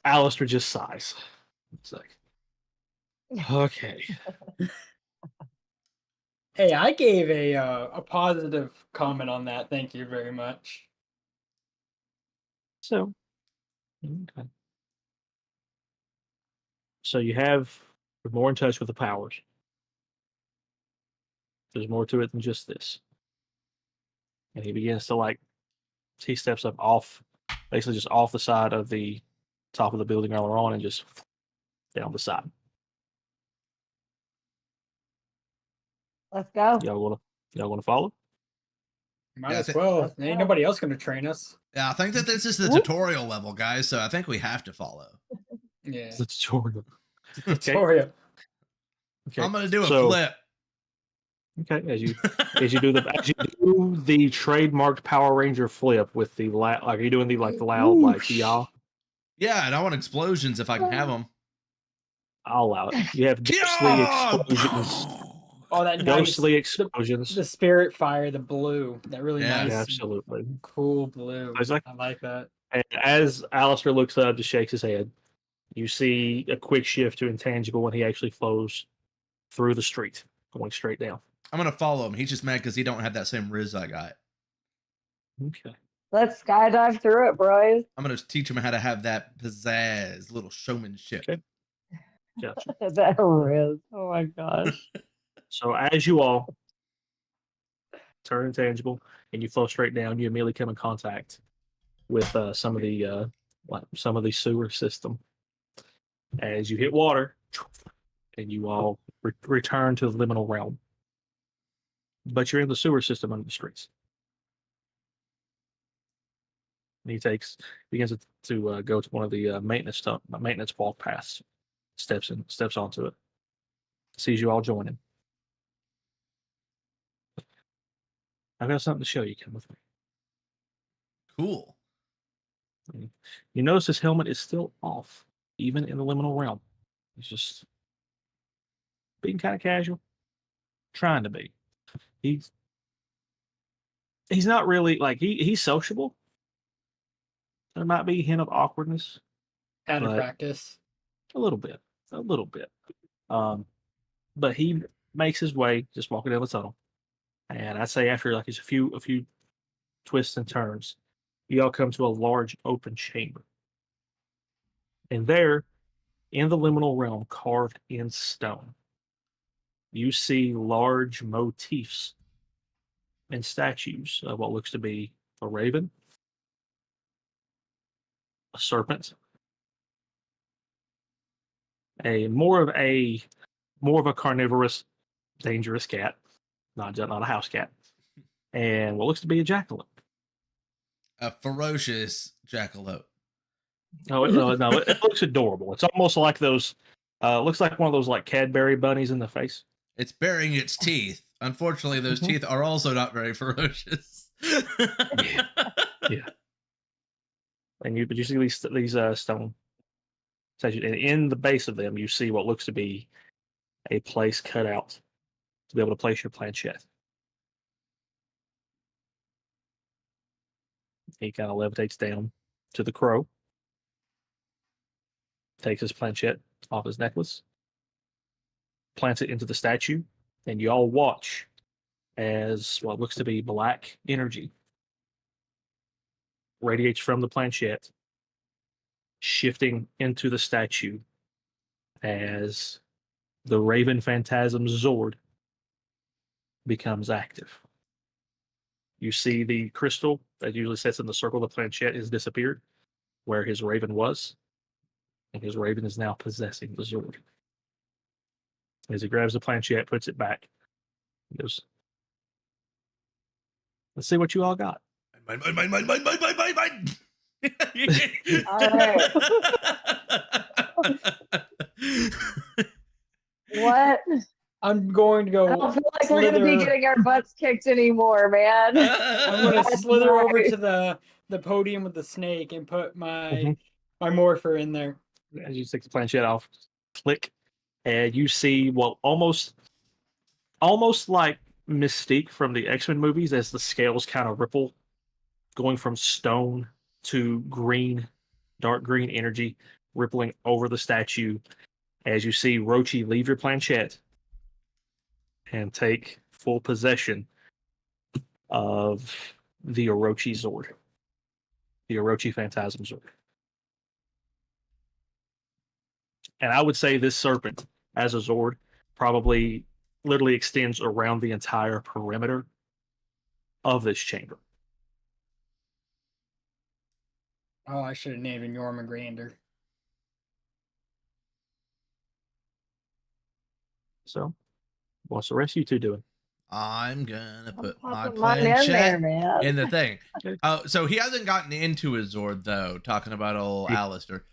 Alistair just sighs. It's like, okay. Hey, I gave a positive comment on that. Thank you very much. So, okay. So you're more in touch with the powers. There's more to it than just this. And he begins to he steps up basically just off the side of the top of the building earlier on and just down the side. Let's go. Y'all wanna follow? Might as well. Ain't nobody else gonna train us. Yeah, I think that this is the tutorial level, guys, so I think we have to follow. Yeah. It's the tutorial. Tutorial. Okay. I'm gonna do a flip. Okay, as you do the trademarked Power Ranger flip with the are you doing the loud y'all? Yeah, and I want explosions if I can have them. I'll allow it. You have ghostly explosions. Oh, that ghostly explosions. The spirit fire, the blue. That really nice. Absolutely. Cool blue. I like that. And as Alistair looks up, just shakes his head, you see a quick shift to intangible when he actually flows through the street, going straight down. I'm going to follow him. He's just mad because he don't have that same riz I got. Okay. Let's skydive through it, boys. I'm going to teach him how to have that pizzazz, little showmanship. Okay. Gotcha. That riz. Oh my gosh. So as you all turn intangible and you flow straight down, you immediately come in contact with some of the sewer system. As you hit water, and you all return to the liminal realm, but you're in the sewer system under the streets. And he begins to go to one of the maintenance walk paths, steps onto it, sees you all join him. I've got something to show you. Come with me. Cool. You notice his helmet is still off, even in the liminal realm. He's just being kind of casual, trying to be. He's not really he's sociable. There might be a hint of awkwardness. Out of practice. A little bit. But he makes his way just walking down the tunnel. And I'd say after it's a few twists and turns, you all come to a large open chamber. And there, in the liminal realm, carved in stone, you see large motifs and statues of what looks to be a raven, a serpent, more of a carnivorous, dangerous cat, not a house cat, and what looks to be a jackalope. A ferocious jackalope. No, it looks adorable. It's almost like those. Looks like one of those Cadbury bunnies in the face. It's baring its teeth. Unfortunately, those teeth are also not very ferocious. Yeah. but you see these stone statues, and in the base of them, you see what looks to be a place cut out to be able to place your planchette. He kind of levitates down to the crow, takes his planchette off his necklace, plants it into the statue, and you all watch as what looks to be black energy radiates from the planchette, shifting into the statue as the Raven Phantasm Zord becomes active. You see the crystal that usually sits in the circle of the planchette has disappeared, where his Raven was, and his Raven is now possessing the Zord. As he grabs the planchette, puts it back, he goes, "Let's see what you all got." Mine. All right. What? I'm going to go. I don't feel like we're going to be getting our butts kicked anymore, man. I'm going to slither over to the podium with the snake and put my morpher in there. As you take the planchette off, click, and you see what almost like Mystique from the X-Men movies, as the scales kind of ripple, going from stone to green, dark green energy rippling over the statue. As you see Rochi leave your planchette and take full possession of the Orochi Zord, the Orochi Phantasm Zord. And I would say this serpent, as a Zord, probably literally extends around the entire perimeter of this chamber. Oh, I should have named him Jormungandr. So, what's the rest of you two doing? I'm gonna put my planchette in the thing. So he hasn't gotten into his Zord though. Talking about old Alistair.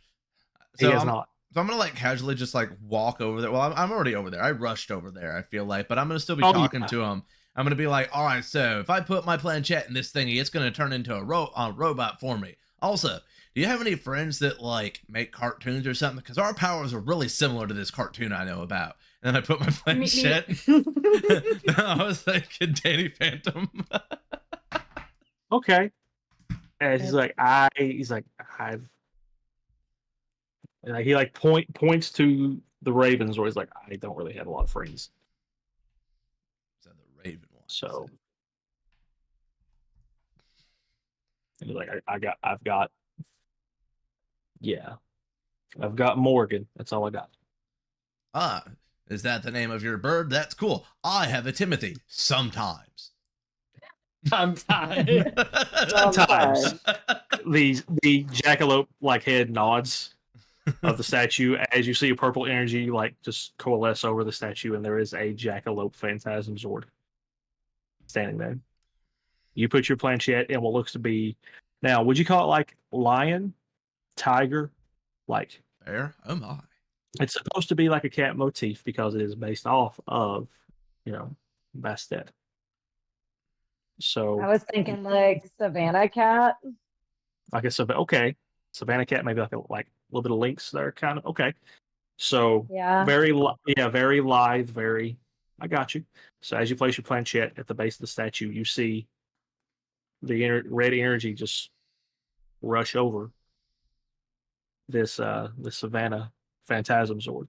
So he has not. So I'm gonna like casually just like walk over there. Well, I'm already over there. I rushed over there. I feel like, but I'm gonna still be talking to him. I'm gonna be like, all right. So if I put my planchette in this thingy, it's gonna turn into a robot for me. Also, do you have any friends that like make cartoons or something? Because our powers are really similar to this cartoon I know about. And then I put my planchette. I was thinking Danny Phantom. Okay. And he's like, I've. And he like points to the Ravens, where he's like, I don't really have a lot of friends. So the Raven one. So and he's like, I've got Morgan. That's all I got. Ah, is that the name of your bird? That's cool. I have a Timothy. Sometimes. Sometimes. The jackalope like head nods of the statue as you see a purple energy like just coalesce over the statue, and there is a jackalope Phantasm Zord standing there. You put your planchette in what looks to be, now would you call it like lion, tiger, like bear? Oh my. It's supposed to be like a cat motif because it is based off of, Bastet. So I was thinking like Savannah cat. I guess okay. Savannah cat, maybe like a little bit of lynx there, kind of. Okay. So yeah, very lithe, very. I got you. So as you place your planchette at the base of the statue, you see the red energy just rush over this the Savannah Phantasm Zord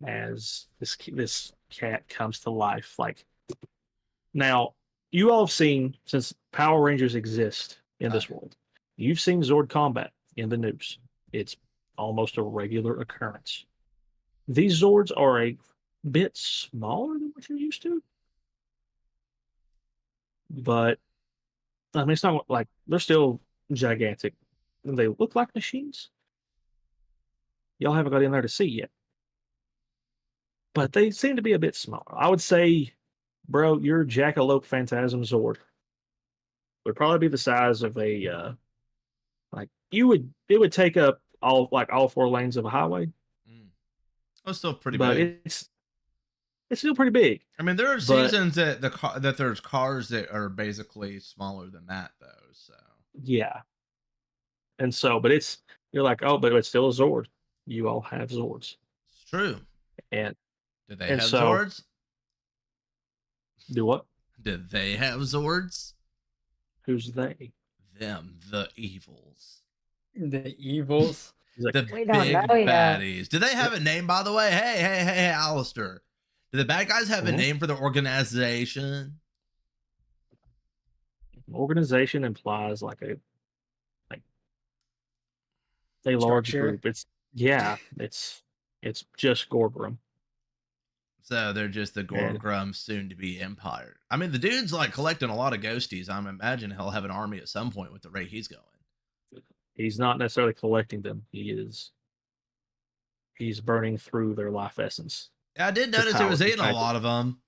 as this cat comes to life. Like, now, you all have seen, since Power Rangers exist in this world, you've seen Zord combat in the news. It's almost a regular occurrence. These Zords are a bit smaller than what you're used to, but I mean, it's not like they're still gigantic. They look like machines. Y'all haven't got in there to see yet, but they seem to be a bit smaller. I would say, bro, your Jackalope Phantasm Zord would probably be the size of a it would take up all 4 lanes of a highway. Oh, still pretty but big. It's still pretty big. I mean, there are seasons that there's cars that are basically smaller than that, though. So yeah. And so, but you're like, oh, but it's still a Zord. You all have Zords. It's true. And did they and have so, Zords? Do what? Did they have Zords? Who's they? Them, the evils. The evils. The big baddies. Do they have a name, by the way? Hey, Alistair. Do the bad guys have a name for the organization? Organization implies like a large group. It's just Gorgrum. So they're just the Gorgrum soon to be empire. I mean, the dude's like collecting a lot of ghosties. I'm imagining he'll have an army at some point with the rate he's going. He's not necessarily collecting them. He's burning through their life essence. Yeah, I did notice he was eating a lot of them.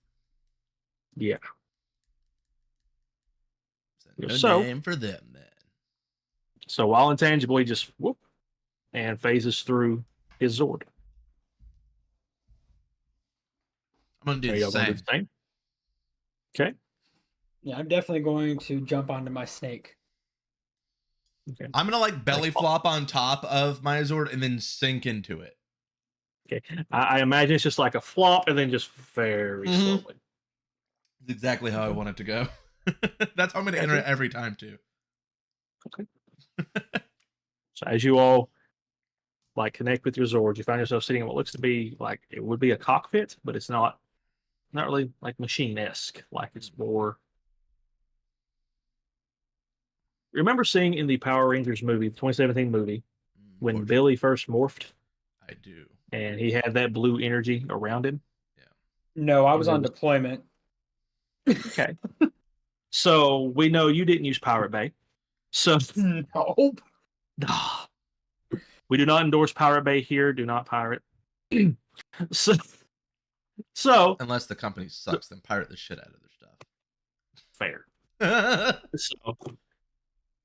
Yeah. So, no name for them then. So while intangible, he just whoop and phases through his Zord. I'm gonna do the same. Okay. Yeah, I'm definitely going to jump onto my snake. Okay. I'm gonna like belly flop on top of my Zord and then sink into it. Okay. I imagine it's just like a flop and then just very slowly. That's exactly how I want it to go. That's how I'm gonna enter it every time too. Okay. So as you all like connect with your Zords, you find yourself sitting in what looks to be like it would be a cockpit, but it's not really like machine-esque. Like it's more. Remember seeing in the Power Rangers movie, the 2017 movie, when Billy first morphed? I do. And he had that blue energy around him? Yeah. No, I was on deployment. Okay. So we know you didn't use Pirate Bay. So no. We do not endorse Pirate Bay here. Do not pirate. So unless the company sucks, then pirate the shit out of their stuff. Fair. So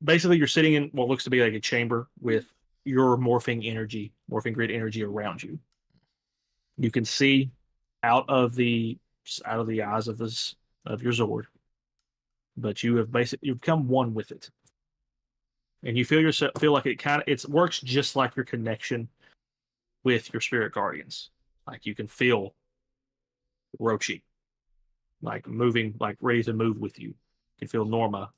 basically, you're sitting in what looks to be like a chamber with your morphing grid energy around you. You can see out of the eyes of your Zord, but you've become one with it, and you feel like it works just like your connection with your spirit guardians. Like you can feel Roshi, like moving, like ready to move with you. You can feel Norma,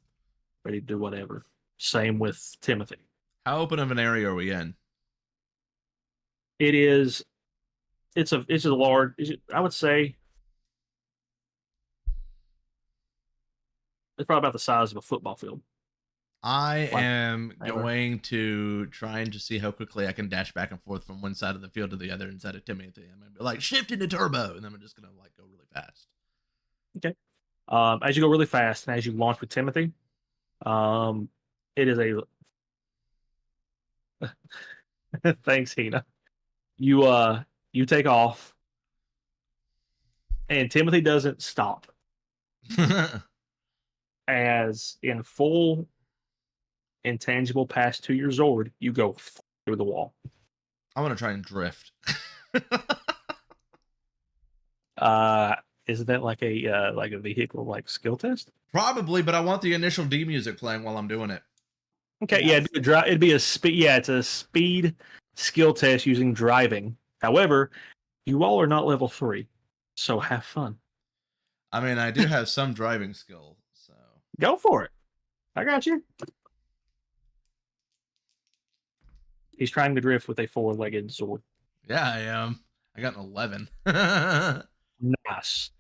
ready to do whatever. Same with Timothy. How open of an area are we in? It's a large. I would say it's probably about the size of a football field. I am going to trying to see how quickly I can dash back and forth from one side of the field to the other inside of Timothy. I'm gonna be like shift into turbo, and then I'm just gonna like go really fast. Okay. As you go really fast and as you launch with Timothy, it is a thanks, Hina. You take off, and Timothy doesn't stop. As in full intangible pass to your Zord, you go through the wall. I want to try and drift. Isn't that like a vehicle like skill test? Probably, but I want the initial D music playing while I'm doing it. Okay, yes. It'd be a speed. Yeah, it's a speed skill test using driving. However, you all are not level 3, so have fun. I mean, I do have some driving skill, so go for it. I got you. He's trying to drift with a 4-legged Zord. Yeah, I am. I got an 11. Nice.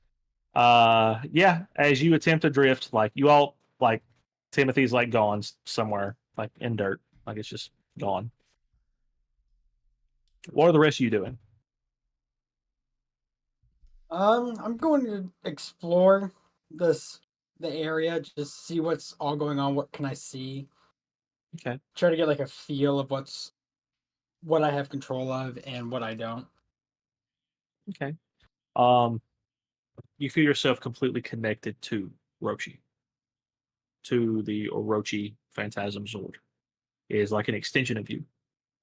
Yeah, as you attempt to drift, like you all, like Timothy's like gone somewhere, like in dirt, like it's just gone. What are the rest of you doing? I'm going to explore the area, just see what's all going on. What can I see? Okay. Try to get like a feel of what I have control of and what I don't. Okay. You feel yourself completely connected to Roshi. To the Orochi Phantasm Zord. It is like an extension of you.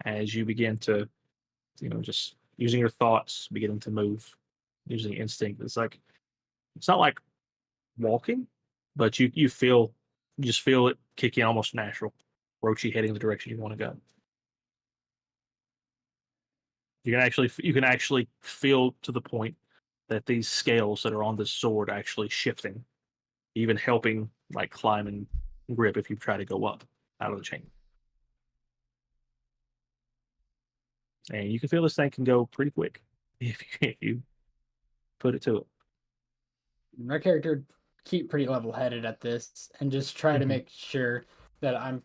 As you begin to, just using your thoughts, beginning to move, using instinct. It's not like walking, but you just feel it kick in almost natural. Rochi heading the direction you want to go. You can actually feel to the point that these scales that are on this sword are actually shifting, even helping like climb and grip if you try to go up out of the chain. And you can feel this thing can go pretty quick if you put it to it. My character keep pretty level-headed at this and just try to make sure that I'm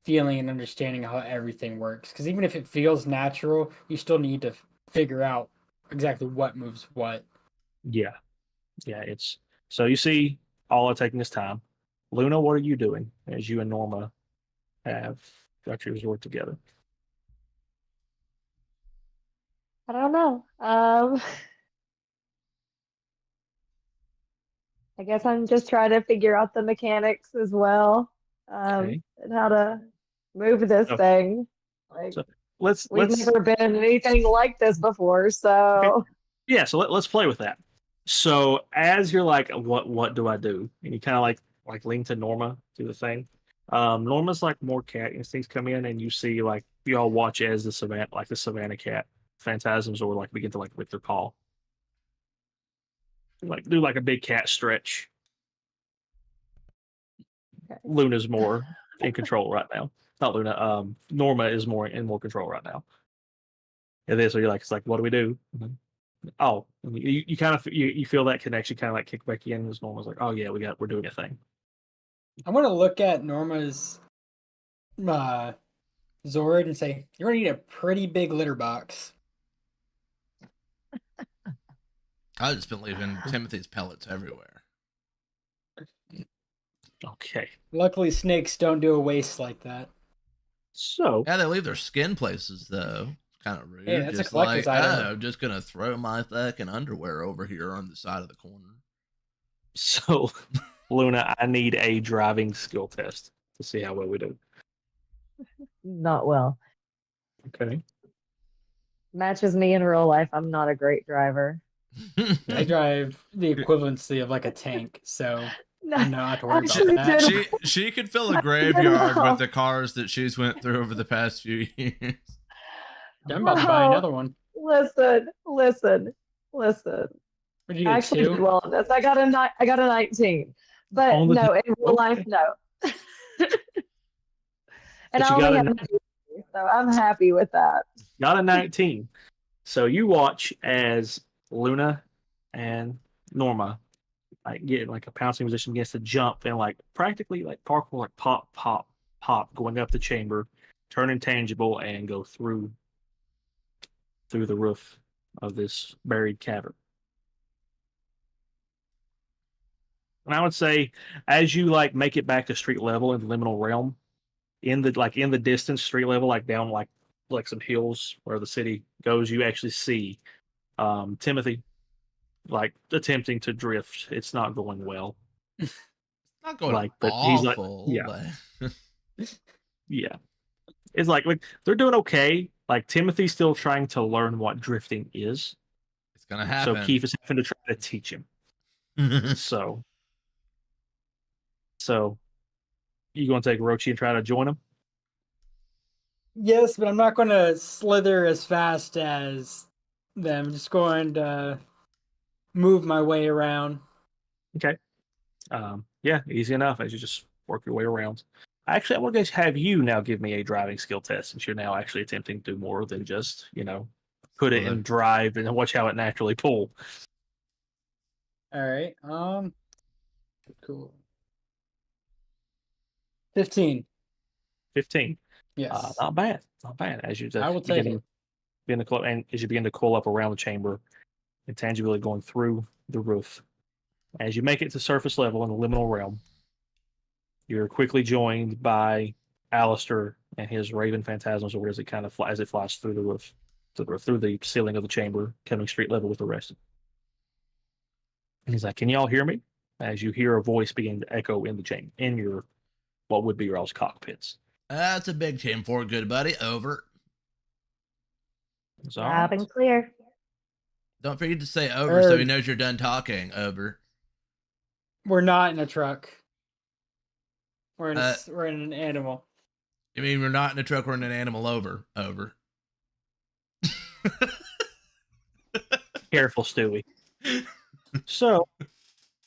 feeling and understanding how everything works. Because even if it feels natural, you still need to figure out exactly what moves what. Yeah. It's so you see all it taking this time. Luna, what are you doing as you and Norma have got your sword together? I don't know. I guess I'm just trying to figure out the mechanics as well, Okay. and how to move this thing. Like, So we've let's never been in anything like this before, so okay. Yeah, so let's play with that. So as you're like, what do I do? And you kind of like lean to Norma, do the thing. Norma's like more cat instincts come in, and you see like you all watch as the savannah cat phantasms or like begin to like lick their paw, like do like a big cat stretch. okay. Luna's more in control right now. Not Luna. Norma is more control right now. And then so you're like, it's like, what do we do? Oh, you kind of you feel that connection kind of like kick back in as Norma's like, oh yeah, we're doing a thing. I'm gonna look at Norma's Zord and say, "You're gonna need a pretty big litter box." I've just been leaving Timothy's pellets everywhere. Okay. Luckily, snakes don't do a waste like that. So Yeah, they leave their skin places though. Kind of rude. Hey, that's a just collector's like, item. oh, I'm just gonna throw my fucking underwear over here on the side of the corner. So Luna, I need a driving skill test to see how well we do. Not well. Okay. Matches me in real life. I'm not a great driver. I drive the equivalency of like a tank, so No, I don't have to worry about actually that. did- she could fill a I did graveyard well. with the cars that she's went through over the past few years. I'm about to buy Oh, another one. Listen. What did you I get, actually did 2? well on this. I got a 19. But On the no, in real okay. life, no. And But I you only got have 19, so I'm happy with that. got a 19. So you watch as Luna and Norma like get like a pouncing position against a jump and like practically like parkour like pop pop pop going up the chamber, turn intangible and go through the roof of this buried cavern. And I would say as you like make it back to street level in the liminal realm, in the distance street level, like down like some hills where the city goes, you actually see Timothy like attempting to drift. It's not going well. Not going But he's like, awful, but yeah. It's like they're doing okay. Like Timothy's still trying to learn what drifting is. it's gonna So happen. Keith is having to try to teach him. So you gonna take Rochi and try to join him? Yes, but I'm not going to slither as fast as them. I'm just going to move my way around. Okay. Yeah, easy enough as you just work your way around. Actually, I want to have you now give me a driving skill test since you're now actually attempting to do more than just, put it in drive and watch how it naturally pull. All right. Cool. 15. 15. Yes. Not bad. Not bad. As you I will take it. and as you begin to coil up around the chamber, intangibly going through the roof. As you make it to surface level in the liminal realm, you're quickly joined by Alistair and his Raven Phantasms, or as it flies through the roof, through the ceiling of the chamber, coming street level with the rest. And he's like, "Can y'all hear me?" As you hear a voice begin to echo in the chamber, in your what would be your all's cockpits. That's a big team for good buddy. Over. Loud and clear. Don't forget to say over so he knows you're done talking. Over. We're not in a truck. We're in an animal. I mean, we're not in a truck, we're in an animal over. Careful, Stewie. So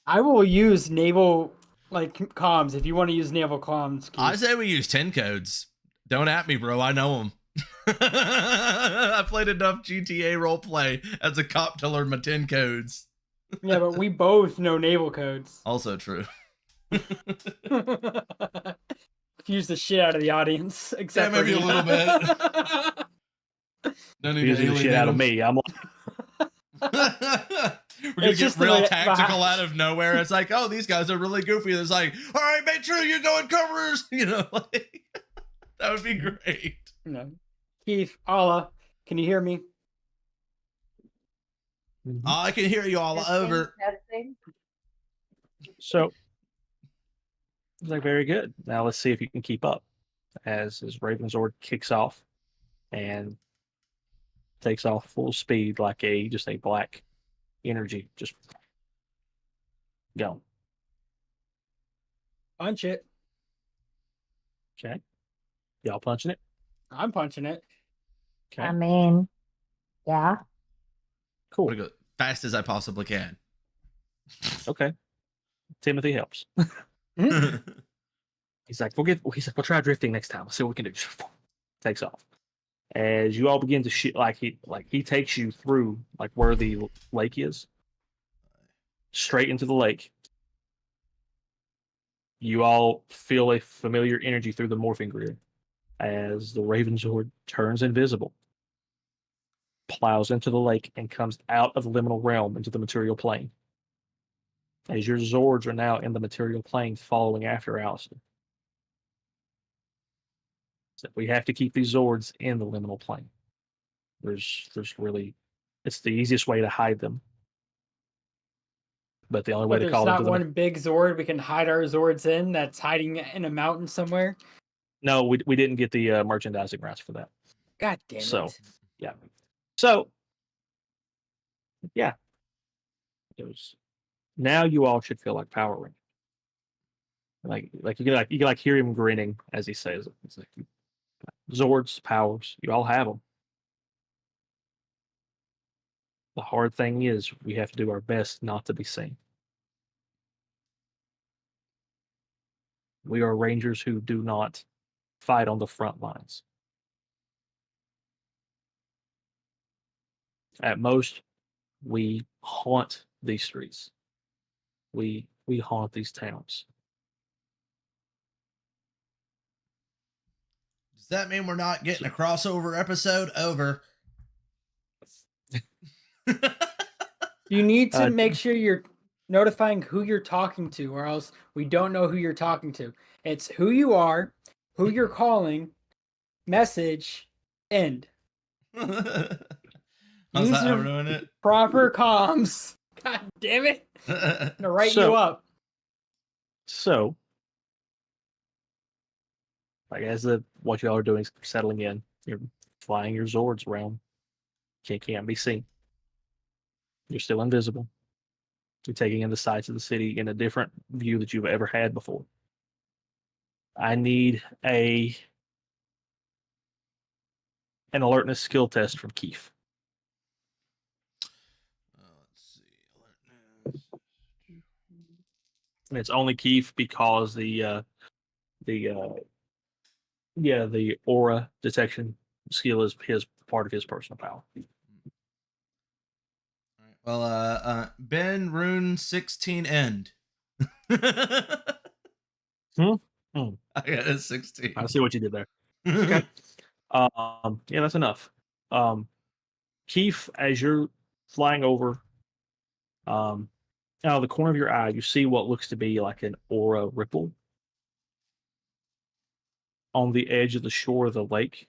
I will use naval comms if you want to use naval comms. Keith. I say we use 10 codes. Don't at me, bro. I know them. I played enough GTA roleplay as a cop to learn my 10 codes. Yeah, but we both know naval codes. Also true. Confuse the shit out of the audience. Except maybe a little bit. Don't need to the shit out of me. I'm like, we're gonna get real tactical out of nowhere. It's like, oh, these guys are really goofy. It's like, all right, make sure you go in covers. You know, like that would be great. No. Keith, Allah, can you hear me? Oh, I can hear you all over. So, it's like very good. Now let's see if you can keep up as Ravenzord kicks off and takes off full speed like just a black energy. Just go. Punch it. Okay. Y'all punching it? I'm punching it. Okay. I mean, yeah. Cool. I'm gonna go fast as I possibly can. Okay. Timothy helps. He's like, we'll try drifting next time. We'll see what we can do. Takes off. As you all begin to shoot, he takes you through like where the lake is, straight into the lake. You all feel a familiar energy through the morphing grid as the Ravenzord turns invisible, plows into the lake, and comes out of the liminal realm into the material plane. As your Zords are now in the material plane following after Alistair. So we have to keep these Zords in the liminal plane. There's really, it's the easiest way to hide them. But the only way to call them. There's not one big Zord we can hide our Zords in that's hiding in a mountain somewhere? No, we didn't get the merchandising rights for that. God damn it. So, yeah. So, yeah. Now you all should feel like Power Rangers. Like you can hear him grinning as he says it. It's like Zords, powers, you all have them. The hard thing is we have to do our best not to be seen. We are Rangers who do not fight on the front lines. At most, we haunt these streets. We haunt these towns. Does that mean we're not getting a crossover episode? Over. You need to make sure you're notifying who you're talking to, or else we don't know who you're talking to. It's who you are, who you're calling, message, end. How's that ruin it? Proper comms. God damn it. I'm gonna write you up. So, like as what y'all are doing is settling in, you're flying your Zords around. Can't be seen. You're still invisible. You're taking in the sights of the city in a different view that you've ever had before. I need an alertness skill test from Keith. Let's see. Alertness. And it's only Keith because the aura detection skill is part of his personal power. Well, Ben Rune 16 end. I got a 16. I see what you did there. Okay. Yeah, that's enough. Keith, as you're flying over, out of the corner of your eye, you see what looks to be like an aura ripple on the edge of the shore of the lake,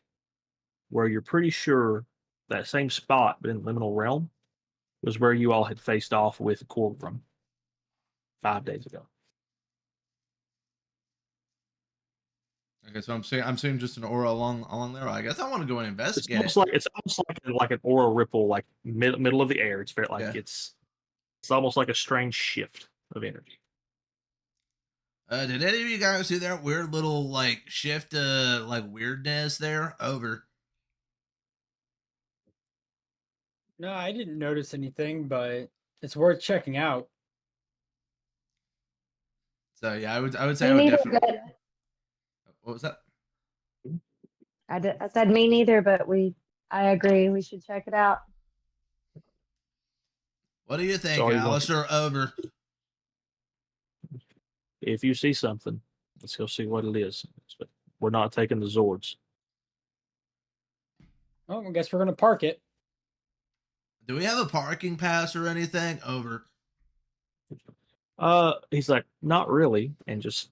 where you're pretty sure that same spot, but in the liminal realm, was where you all had faced off with Korgrim 5 days ago. Okay, so I'm seeing just an aura along there. I guess I want to go and investigate. It's almost like an aura ripple, like middle of the air. It's very it's almost like a strange shift of energy. Did any of you guys see that weird little like shift like weirdness there? Over. No, I didn't notice anything, but it's worth checking out. So yeah, I would say Me I would neither, definitely. but What was that? I said me neither, but I agree. We should check it out. What do you think, Sorry, Alistair? Over. If you see something, let's go see what it is. But we're not taking the Zords. Oh, I guess we're gonna park it. Do we have a parking pass or anything? Over. He's like, not really, and just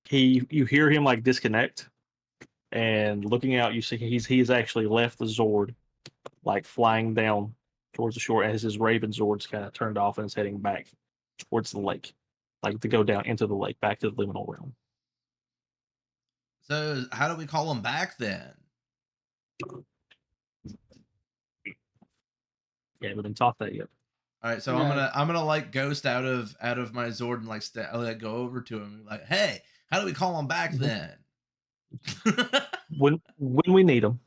you hear him like disconnect, and looking out, you see he's actually left the Zord, like flying down towards the shore as his Raven Zord's kind of turned off and is heading back towards the lake, like to go down into the lake, back to the liminal realm. So how do we call him back then? Yeah, we haven't taught that yet. All right, so I'm gonna like ghost out of my Zord and like go over to him and be like, hey, how do we call him back then? When we need them.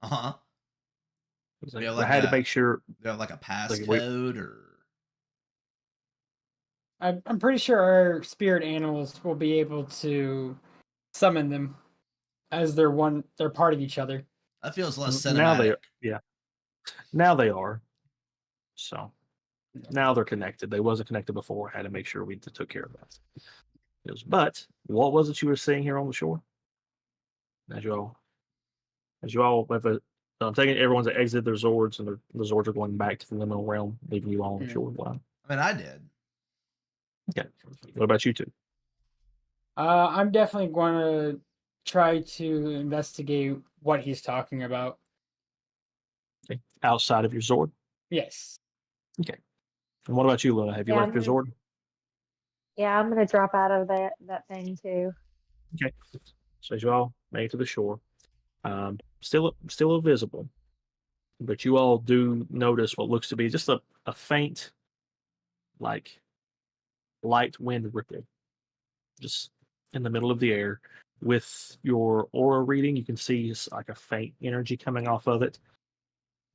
Uh-huh. Like, I had to make sure. They have like a passcode or. I'm pretty sure our spirit animals will be able to summon them as they're part of each other. That feels less Now cinematic. now they are. So now they're connected. They wasn't connected before. I had to make sure we took care of that. But what was it you were saying here on the shore? As you all have I'm taking everyone's exited their Zords, and the Zords are going back to the liminal realm, leaving you all on the shore. Wow. I mean, I did. Okay. What about you two? I'm definitely going to try to investigate what he's talking about. Okay. Outside of your Zord? Yes. Okay. And what about you, Luna? Have you left your Zord? Yeah, I'm gonna drop out of that thing too. Okay. So as you all make it to the shore, still visible, but you all do notice what looks to be just a faint, like, light wind ripple, just in the middle of the air. With your aura reading, you can see it's like a faint energy coming off of it.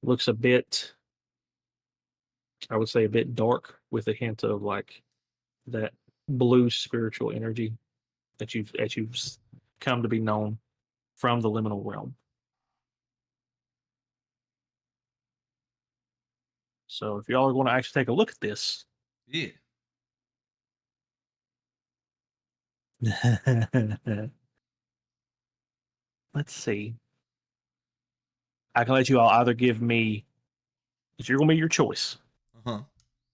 Looks a bit, I would say, a bit dark, with a hint of like that blue spiritual energy that you've come to be known from the liminal realm. So if y'all are going to actually take a look at this, Yeah. let's see. I can let you all either give me, if you're going to be your choice,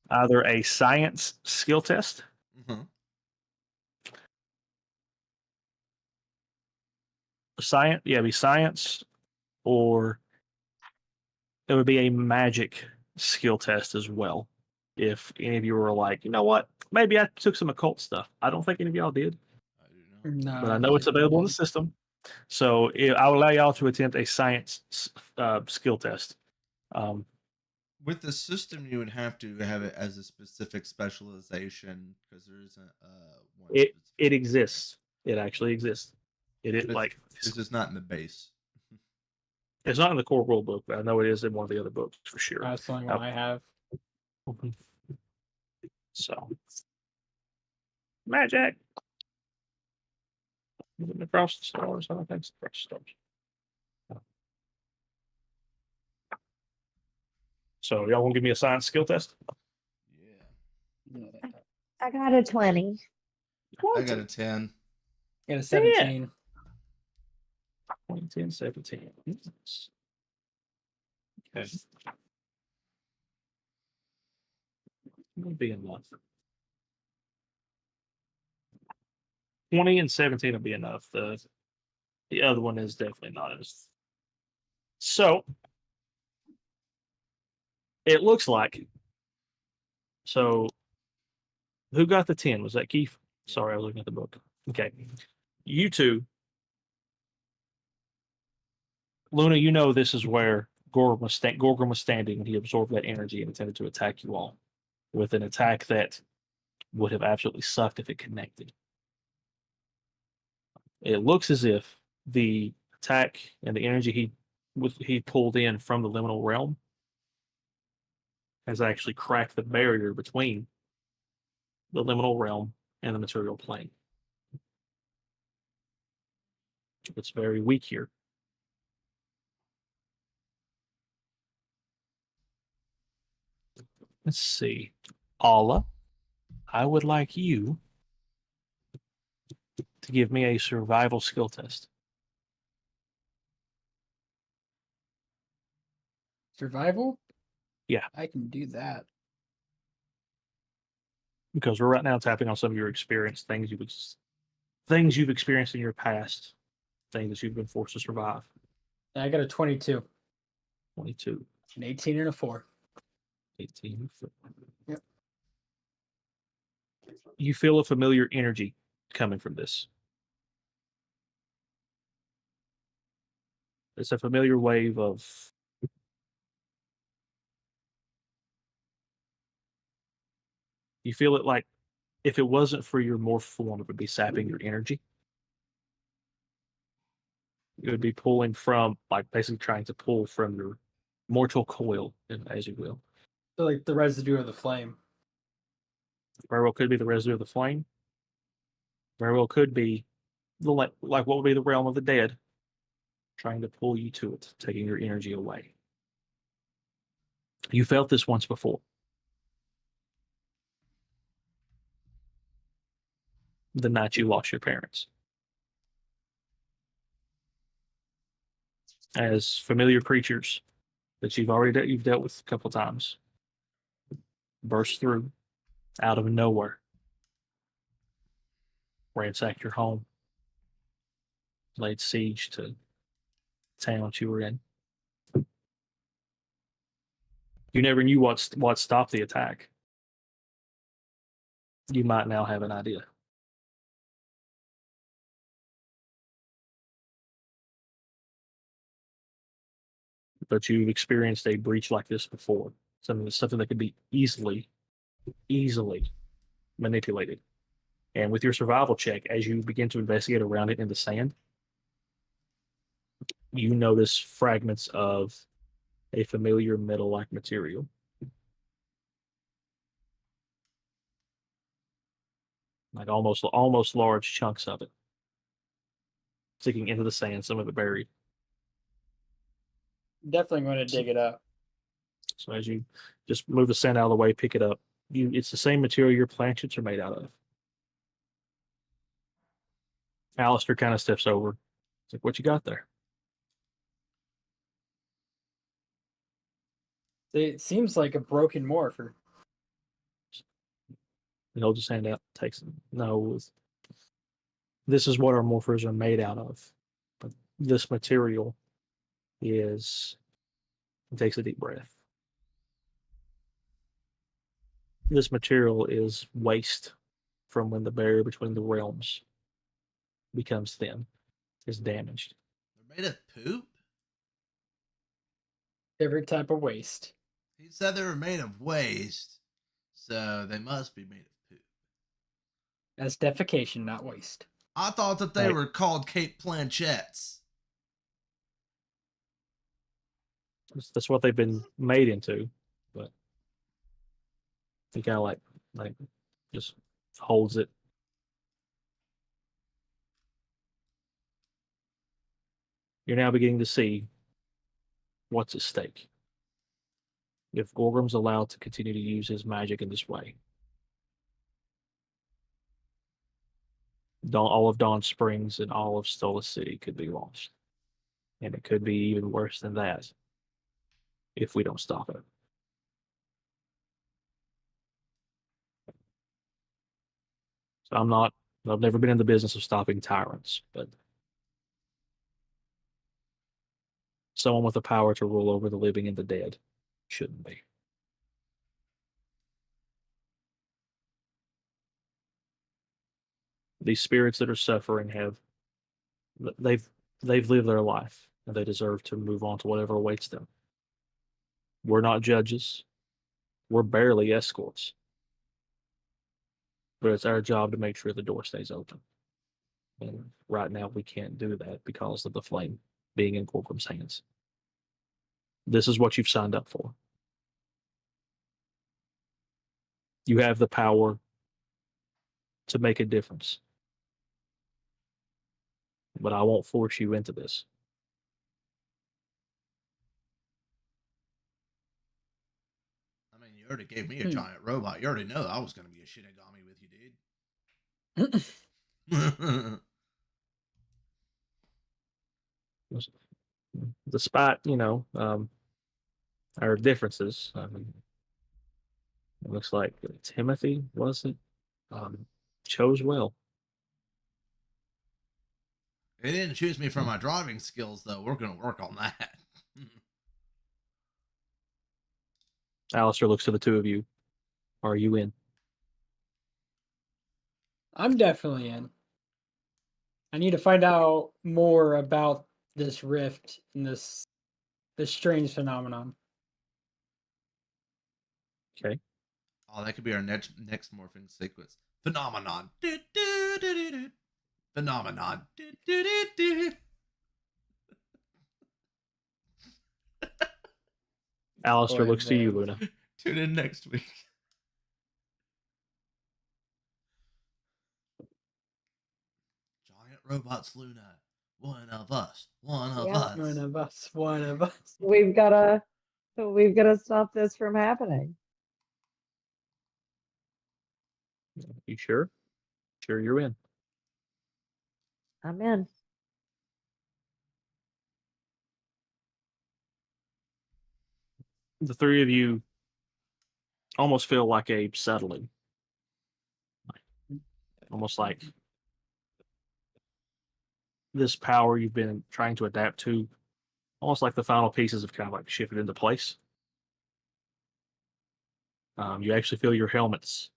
either a science skill test, be science, or it would be a magic skill test as well. If any of you were like, you know what, maybe I took some occult stuff. I don't think any of y'all did. I do not. No, But I know it's available in the system. So I will allow y'all to attempt a science skill test. With the system, you would have to have it as a specific specialization because there isn't one. It exists. It actually exists. It's just not in the base. It's not in the core rule book, but I know it is in one of the other books for sure. That's the only one I have. So, magic. Across the stars. I don't think it's across the stars. So, y'all want to give me a science skill test? Yeah. I got a 20. I got a 10. I got a 17. Yeah. 20, 10, 17. Okay. Would be enough. 20 and 17 will be enough. The other one is definitely not as. So it looks like. So who got the 10? Was that Keith? Sorry, I was looking at the book. Okay. You two. Luna, you know this is where Gorgon was standing when he absorbed that energy and intended to attack you all with an attack that would have absolutely sucked if it connected. It looks as if the attack and the energy he pulled in from the liminal realm has actually cracked the barrier between the liminal realm and the material plane. It's very weak here. Let's see. Allah, I would like you to give me a survival skill test. Survival? Yeah. I can do that. Because we're right now tapping on some of your experience, things you've experienced in your past, things that you've been forced to survive. I got a 22. 22. An 18 and a 4. 18. Yep. You feel a familiar energy coming from this. It's a familiar wave of you feel it like if it wasn't for your morph form, it would be sapping your energy. It would be pulling from, like, basically trying to pull from your mortal coil, as you will. So, like the residue of the flame. Very well could be the residue of the flame. Very well could be like what would be the realm of the dead, trying to pull you to it, taking your energy away. You felt this once before. The night you lost your parents. As familiar creatures that you've dealt with a couple times burst through out of nowhere, ransacked your home, laid siege to the town that you were in. You never knew what stopped the attack. You might now have an idea. But you've experienced a breach like this before. Something that could be easily manipulated. And with your survival check, as you begin to investigate around it in the sand, you notice fragments of a familiar metal-like material. Like almost large chunks of it sticking into the sand, some of it buried. Definitely going to dig it up. So as you just move the sand out of the way, pick it up, it's the same material your planchets are made out of. Alistair kind of steps over. It's like, what you got there? It seems like a broken morpher. He holds his hand out, takes it. No, this is what our morphers are made out of. But this material is, he takes a deep breath. This material is waste from when the barrier between the realms becomes thin, is damaged. They're made of poop? Every type of waste. He said they were made of waste, so they must be made of poop. That's defecation, not waste. I thought that they were called Cape Planchettes. That's what they've been made into, but he kind of like just holds it. You're now beginning to see what's at stake. If Gorgrim's allowed to continue to use his magic in this way, all of Dawn Springs and all of Stola City could be lost. And it could be even worse than that if we don't stop it. So I've never been in the business of stopping tyrants, but someone with the power to rule over the living and the dead shouldn't be. These spirits that are suffering they've lived their life and they deserve to move on to whatever awaits them. We're not judges. We're barely escorts. but it's our job to make sure the door stays open. And right now, we can't do that because of the flame being in Corcoran's hands. This is what you've signed up for. You have the power to make a difference. But I won't force you into this. I mean, you already gave me a giant robot. You already know I was going to be a Shinigami with you, dude. Despite, our differences, it looks like Timothy, was it? Chose well. They didn't choose me for my driving skills, though. We're going to work on that. Alistair looks to the two of you. Are you in? I'm definitely in. I need to find out more about this rift and this strange phenomenon. Okay. Oh, that could be our next morphing sequence. Phenomenon. Phenomenon. Alistair looks to you, Luna. Tune in next week. Giant robots, Luna. One of us. One of us. One of us. One of us. We've gotta stop this from happening. You sure? Sure you're in. I'm in. The three of you almost feel like a settling. Almost like this power you've been trying to adapt to, almost like the final pieces have kind of like shifted into place. You actually feel your helmets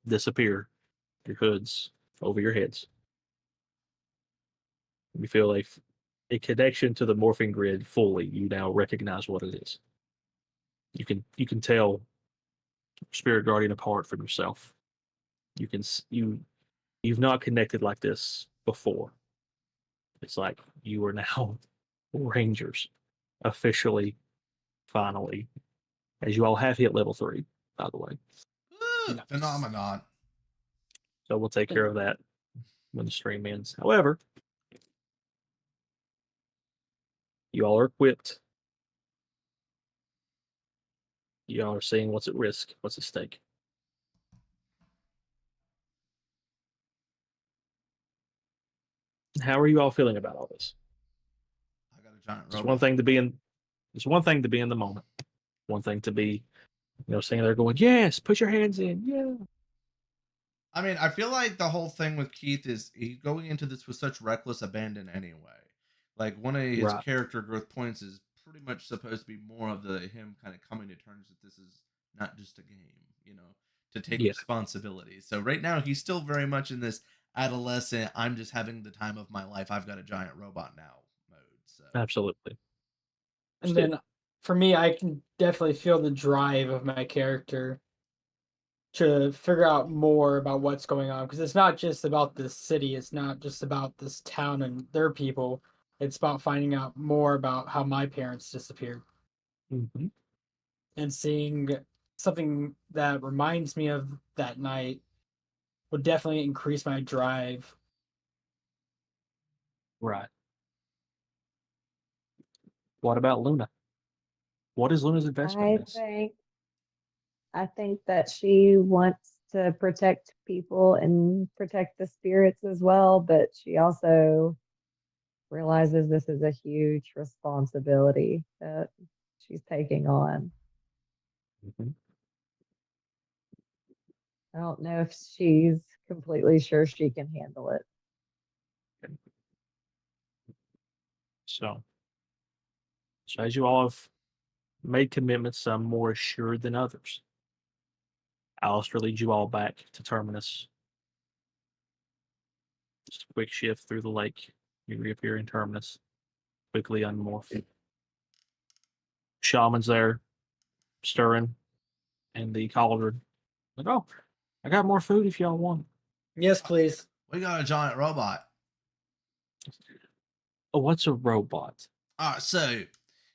disappear, your hoods over your heads. You feel a connection to the morphing grid fully. You now recognize what it is. You can tell Spirit Guardian apart from yourself. You've not connected like this before. It's like you are now Rangers, officially, finally, as you all have hit level 3, by the way. Nice. Phenomenon. So we'll take care of that when the stream ends. However, you all are equipped. You all are seeing what's at risk, what's at stake. How are you all feeling about all this? I got a giant robot. It's one thing to be in the moment. One thing to be, sitting there going, "Yes, put your hands in." Yeah. I mean, I feel like the whole thing with Keith is he's going into this with such reckless abandon anyway. Like one of his character growth points is pretty much supposed to be more of him kind of coming to terms that this is not just a game, to take responsibility. So right now he's still very much in this adolescent, I'm just having the time of my life, I've got a giant robot now mode. So Absolutely. And then for me, I can definitely feel the drive of my character to figure out more about what's going on, because it's not just about this city, it's not just about this town and their people, it's about finding out more about how my parents disappeared. Mm-hmm. And seeing something that reminds me of that night would definitely increase my drive. Right. What about Luna? What is Luna's investment in this? I think that she wants to protect people and protect the spirits as well, but she also realizes this is a huge responsibility that she's taking on. Mm-hmm. I don't know if she's completely sure she can handle it. So as you all have made commitments, some more assured than others, Alistair leads you all back to Terminus. Just a quick shift through the lake. You reappear in Terminus. Quickly unmorph. Shaman's there, stirring, and the cauldron. Like, oh, I got more food if y'all want. Yes, please. We got a giant robot. Oh, what's a robot? All right, so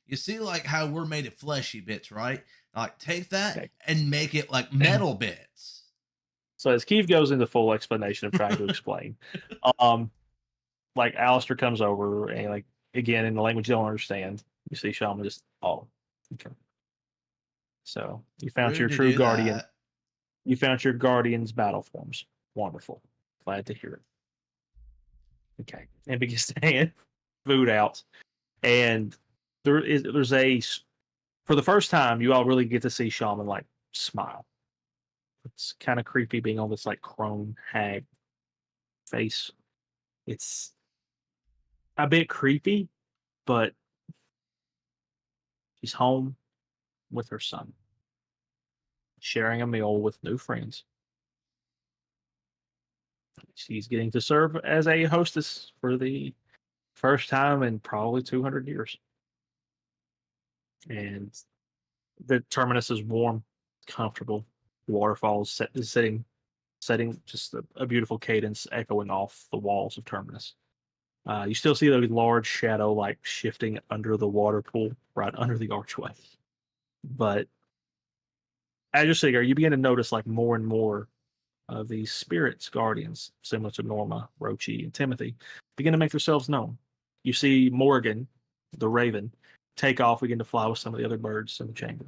you see like how we're made of fleshy bits, right? Like take that and make it like metal bits. So as Keith goes into full explanation of trying to explain, like Alistair comes over and like again in the language you don't understand, you see Shaman just okay. So you found your true guardian. That. You found your guardian's battle forms. Wonderful. Glad to hear it. Okay. And begins to hand food out. And there's a for the first time you all really get to see Shaman like smile. It's kind of creepy being on this like crone hag face. It's a bit creepy, but she's home with her son, sharing a meal with new friends. She's getting to serve as a hostess for the first time in probably 200 years. And the terminus is warm, comfortable. The waterfalls setting just a beautiful cadence echoing off the walls of terminus. You still see those large shadow like shifting under the water pool, right under the archway. But as you're sitting there, you begin to notice like more and more of these spirits, guardians, similar to Norma, Rochi, and Timothy, begin to make themselves known. You see Morgan, the raven, take off, begin to fly with some of the other birds in the chamber.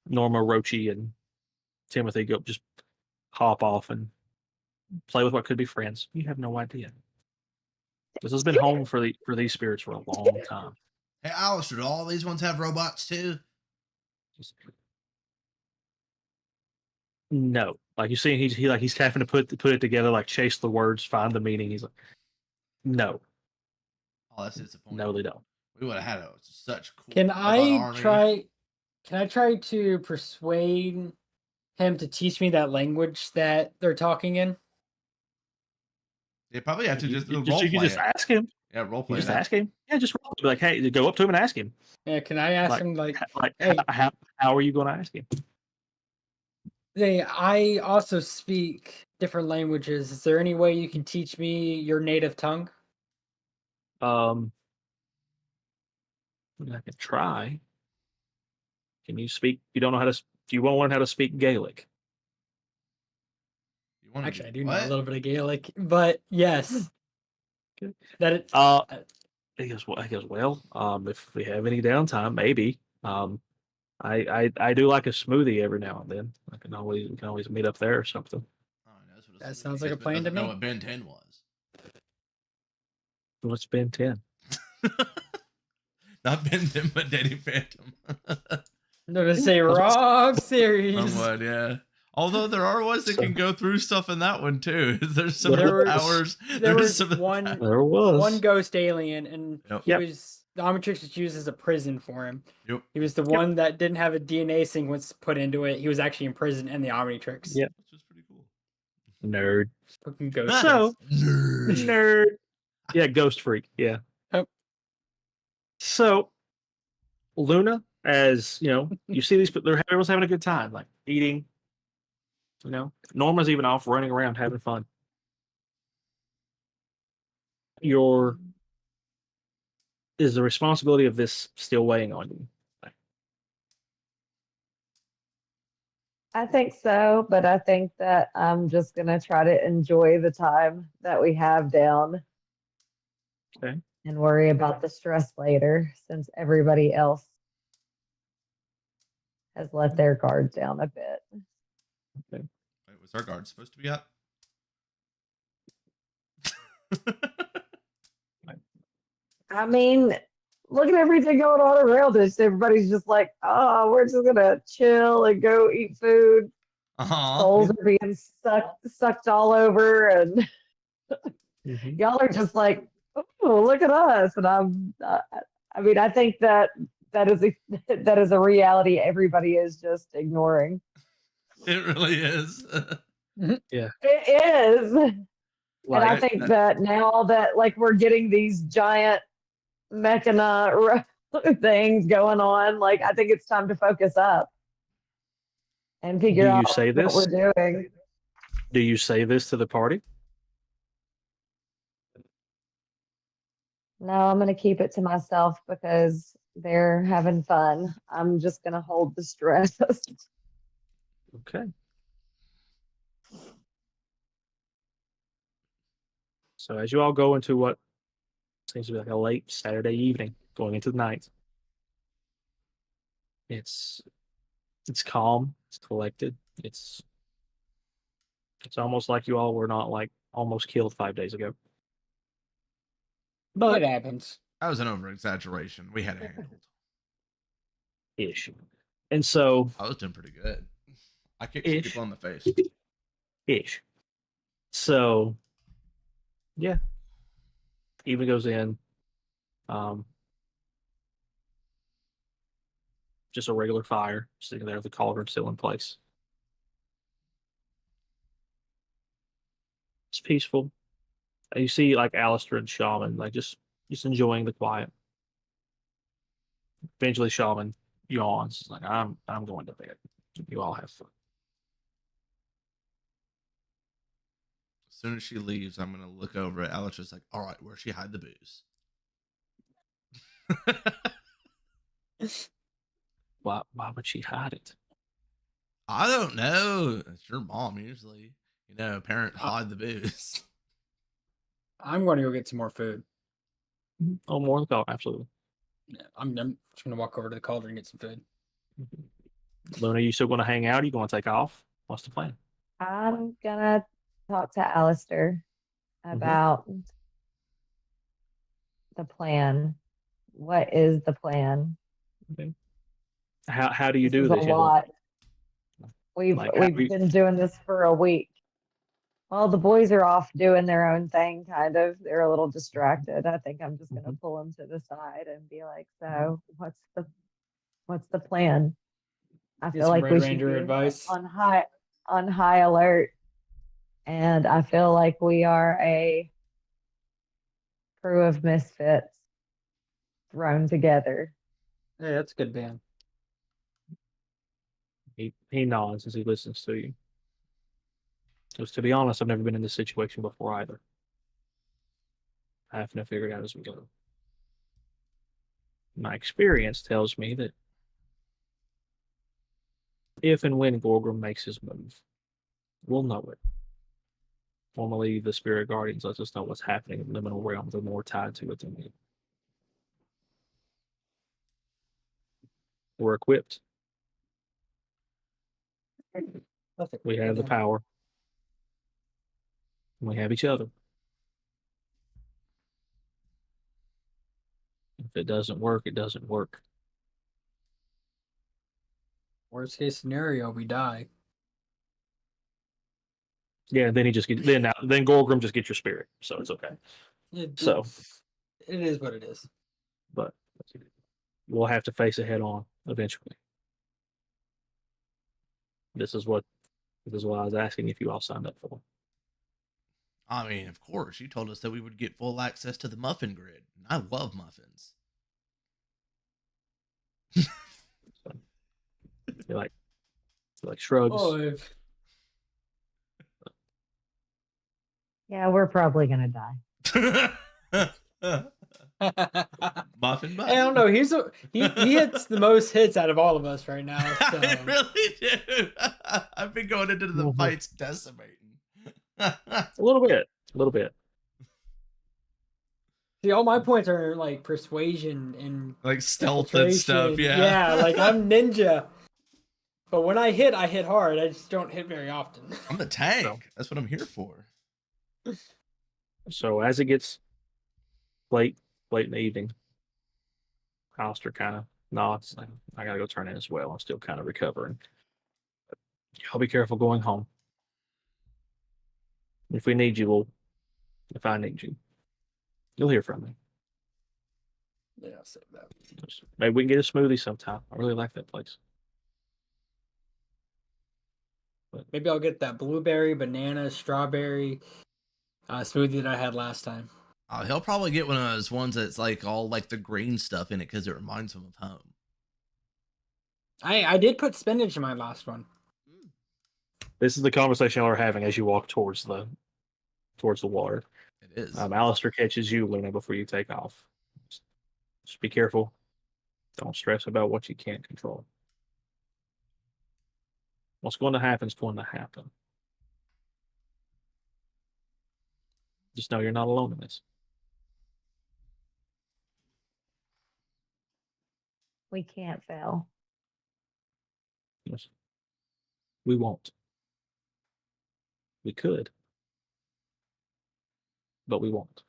Norma, Rochi, and Timothy go just hop off and play with what could be friends. You have no idea. This has been home for these spirits for a long time. Hey, Alistair, do all these ones have robots too? No, like you see, he's having to put it together, like chase the words, find the meaning. He's like, no. Oh, that's disappointing. No, they don't. We would have had such cool. Can I try to persuade him to teach me that language that they're talking in? They probably have to you just ask him. Yeah, role play. Just ask him. Yeah, just role play. Like, hey, go up to him and ask him. Yeah, can I ask him hey, how are you going to ask him? Hey, I also speak different languages. Is there any way you can teach me your native tongue? I can try. Can you speak? You don't know how to. Do you want to learn how to speak Gaelic? Actually, I do know a little bit of Gaelic, but yes. Okay. That it. He goes well. If we have any downtime, maybe. I do like a smoothie every now and then. We can always meet up there or something. Oh, that sounds like a plan to me. Know what Ben 10 was. What's Ben 10? Not Ben 10, but Danny Phantom. No, to say wrong series. Somewhat, yeah. Although there are ones that can go through stuff in that one too. There's some powers. There was one ghost alien, and he was the Omnitrix was used as a prison for him. Yep. He was the one that didn't have a DNA sequence put into it. He was actually in prison in the Omnitrix. Yep. Which was pretty cool. Nerd. Fucking ghost. So nerd. Yeah, ghost freak. Yeah. Oh. So Luna, as you know, you see these, but everyone's having a good time, like eating. You know, Norma's even off running around having fun. Is the responsibility of this still weighing on you? I think so, but I think that I'm just going to try to enjoy the time that we have down. Okay. And worry about the stress later, since everybody else has let their guard down a bit. Okay. Wait, was our guard supposed to be up? I mean, look at everything going on around us. Everybody's just like, oh, we're just gonna chill and go eat food. Souls are being sucked all over, and y'all are just like, oh, look at us. And I think that is a reality everybody is just ignoring. It really is. Yeah, it is. And I think that now that like we're getting these giant mechana things going on, like I think it's time to focus up and figure out say what this? we're doing. Do you say this to the party? No, I'm going to keep it to myself because they're having fun. I'm just going to hold the stress. Okay. So as you all go into what seems to be like a late Saturday evening, going into the night, it's calm, it's collected, it's almost like you all were not like almost killed 5 days ago. But it happens. That was an over exaggeration. We had it handled. Ish. And so I was doing pretty good. I kicked some people in the face. Ish. So yeah. Eva goes in. Just a regular fire sitting there, the cauldron still in place. It's peaceful. And you see like Alistair and Shaman like just enjoying the quiet. Eventually Shaman yawns, like I'm going to bed. You all have fun. As soon as she leaves, I'm gonna look over at Alistair's like, all right, where'd she hide the booze? Why would she hide it? I don't know. It's your mom usually. Parent hide the booze. I'm going to go get some more food. Oh, more than absolutely. Yeah, I'm just going to walk over to the cauldron and get some food. Luna, you still going to hang out? Are you going to take off? What's the plan? I'm going to talk to Alistair about the plan. What is the plan? Okay. How do you do Is this? a lot. We've been doing this for a week. Well, the boys are off doing their own thing, kind of. They're a little distracted. I think I'm just going to pull them to the side and be like, "So, what's the plan?" I feel like we should be advice. on high alert, and I feel like we are a crew of misfits thrown together. Hey, that's a good band. He nods as he listens to you. Because to be honest, I've never been in this situation before either. I have to figure it out as we go. My experience tells me that if and when Gorgrim makes his move, we'll know it. Normally, the Spirit Guardians lets us know what's happening in the liminal realms. They're more tied to it than me. We're equipped. We have the power. We have each other. If it doesn't work, it doesn't work. Worst case scenario, we die. Yeah, then he just gets then Gorgrim just gets your spirit, so it's okay. It is what it is. But we'll have to face it head on eventually. This is what I was asking if you all signed up for. I mean, of course, you told us that we would get full access to the Muffin Grid. And I love muffins. He like shrugs. Oh, Yeah, we're probably gonna die. Muffin. I don't know. He hits the most hits out of all of us right now. So. I really do. I've been going into the fights decimating. A little bit. See, all my points are like persuasion and like stealth and stuff. Yeah, like I'm ninja. But when I hit hard. I just don't hit very often. I'm the tank. That's what I'm here for. So as it gets late in the evening, Alistair kind of nods. Like, I gotta go turn in as well. I'm still kind of recovering. I'll be careful going home. If we need you, if I need you, you'll hear from me. Yeah, I'll save that. Maybe we can get a smoothie sometime. I really like that place. But maybe I'll get that blueberry, banana, strawberry smoothie that I had last time. He'll probably get one of those ones that's like all like the green stuff in it because it reminds him of home. I did put spinach in my last one. This is the conversation y'all are having as you walk towards the water. It is. Alistair catches you, Luna, before you take off. Just be careful. Don't stress about what you can't control. What's going to happen is going to happen. Just know you're not alone in this. We can't fail. Yes. We won't. We could. But we won't.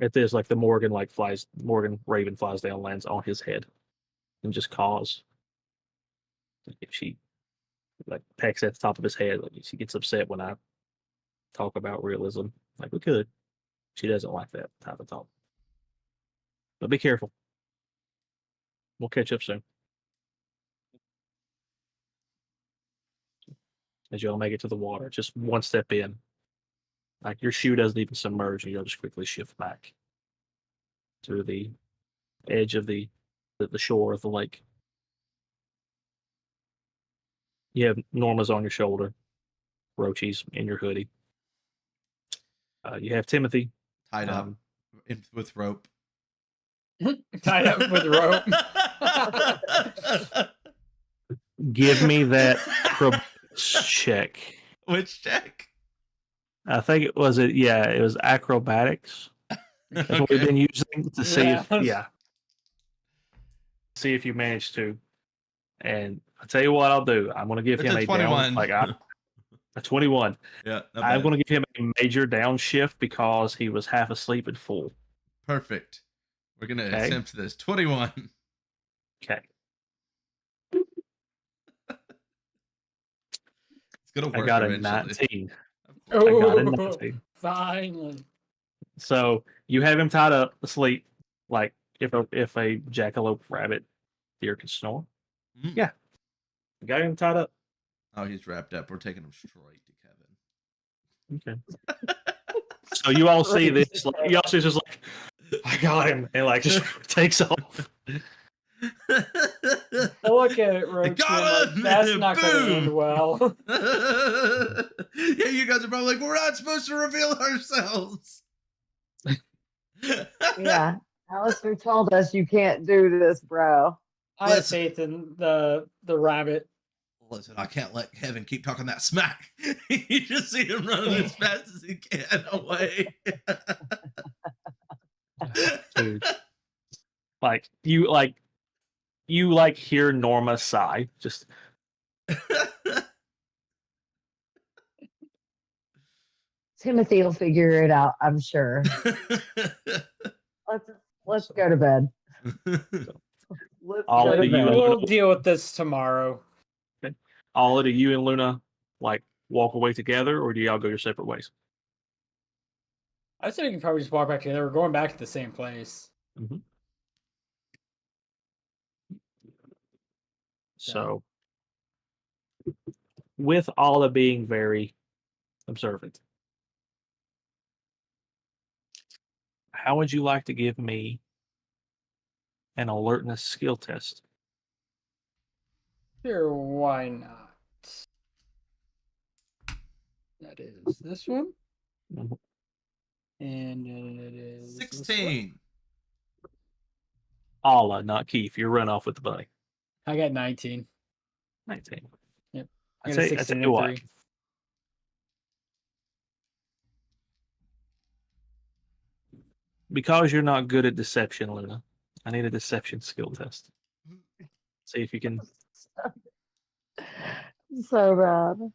At this, like the Morgan Raven flies down, lands on his head, and just caws. If she pecks at the top of his head, she gets upset when I talk about realism. Like we could. She doesn't like that type of talk. But be careful. We'll catch up soon. As y'all make it to the water, just one step in. Like your shoe doesn't even submerge, and you'll just quickly shift back to the edge of the shore of the lake. You have Norma's on your shoulder, Rochi's in your hoodie. You have Timothy tied up with rope. Tied up with rope. Give me that check. Which check? I think it was acrobatics. That's what we've been using to see see if you manage to. And I'll tell you what I'll do. I'm going to give him a 21. A 21. Yeah, I'm going to give him a major downshift because he was half asleep and full. Perfect. We're going to attempt this. 21. Okay. It's going to work. I got eventually. a 19. I got a 19. Finally. So you have him tied up asleep, like if a jackalope rabbit deer can snore. Mm. Yeah. I got him tied up. Oh, he's wrapped up. We're taking him straight to Kevin. Okay. So you all see this. You all see this like, I got him, and just takes off. I look at Roach that's not going to end well. Yeah, you guys are probably like, we're not supposed to reveal ourselves. Yeah, Alistair told us you can't do this, bro. I have faith in the rabbit. Listen, I can't let Kevin keep talking that smack. You just see him running as fast as he can away. Dude. You hear Norma sigh. Just Timothy will figure it out, I'm sure. Let's go to bed. We'll deal with this tomorrow. Okay. All do you and Luna walk away together, or do y'all go your separate ways? I think we can probably just walk back together. We're going back to the same place. Mm-hmm. So, with Alla being very observant, how would you like to give me an alertness skill test? Sure, why not? That is this one. Mm-hmm. And it is 16. Alla, not Keith. You run off with the bunny. I got 19. 19. Yep. I got 16 and 3. Because you're not good at deception, Luna, I need a deception skill test. See if you can. So bad.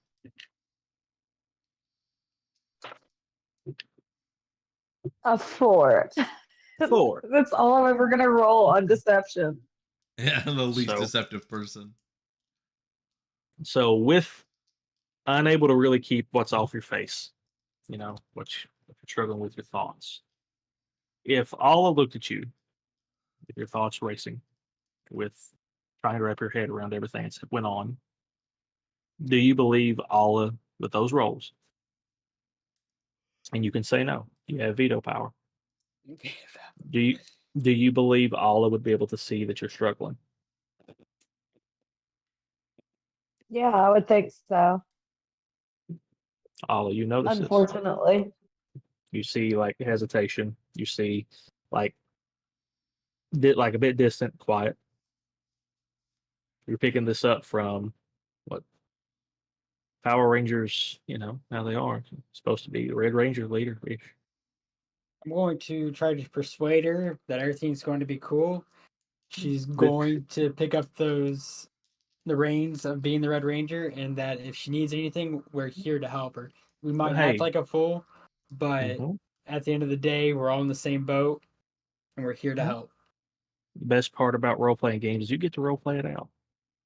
A 4. 4. That's all I'm ever going to roll on deception. Yeah, the least deceptive person. So with unable to really keep what's off your face, what you're struggling with your thoughts. If Alla looked at you, with your thoughts racing, with trying to wrap your head around everything that went on, do you believe Alla with those rolls? And you can say no. You have veto power. Do you believe Alla would be able to see that you're struggling? Yeah, I would think so. All of you notice this. Unfortunately. You see like hesitation. You see like a bit distant, quiet. You're picking this up from what Power Rangers, how they are. It's supposed to be the Red Ranger leader. I'm going to try to persuade her that everything's going to be cool. She's going to pick up the reins of being the Red Ranger, and that if she needs anything, we're here to help her. We might act like a fool, but at the end of the day, we're all in the same boat, and we're here to help. The best part about role playing games is you get to role play it out.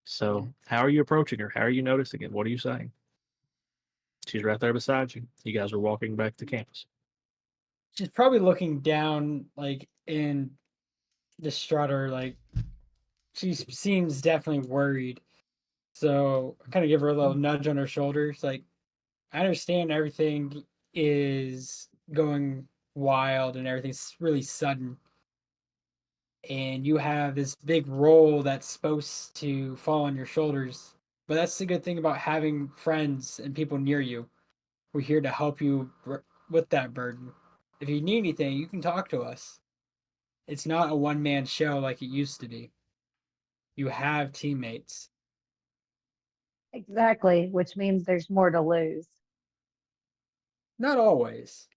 So, how are you approaching her? How are you noticing it? What are you saying? She's right there beside you. You guys are walking back to campus. She's probably looking down, like, in distraught, or like she seems definitely worried. So I kind of give her a little nudge on her shoulders, like, I understand everything is going wild and everything's really sudden. And you have this big role that's supposed to fall on your shoulders. But that's the good thing about having friends and people near you. We're here to help you with that burden. If you need anything, you can talk to us. It's not a one-man show like it used to be. You have teammates. Exactly, which means there's more to lose. Not always.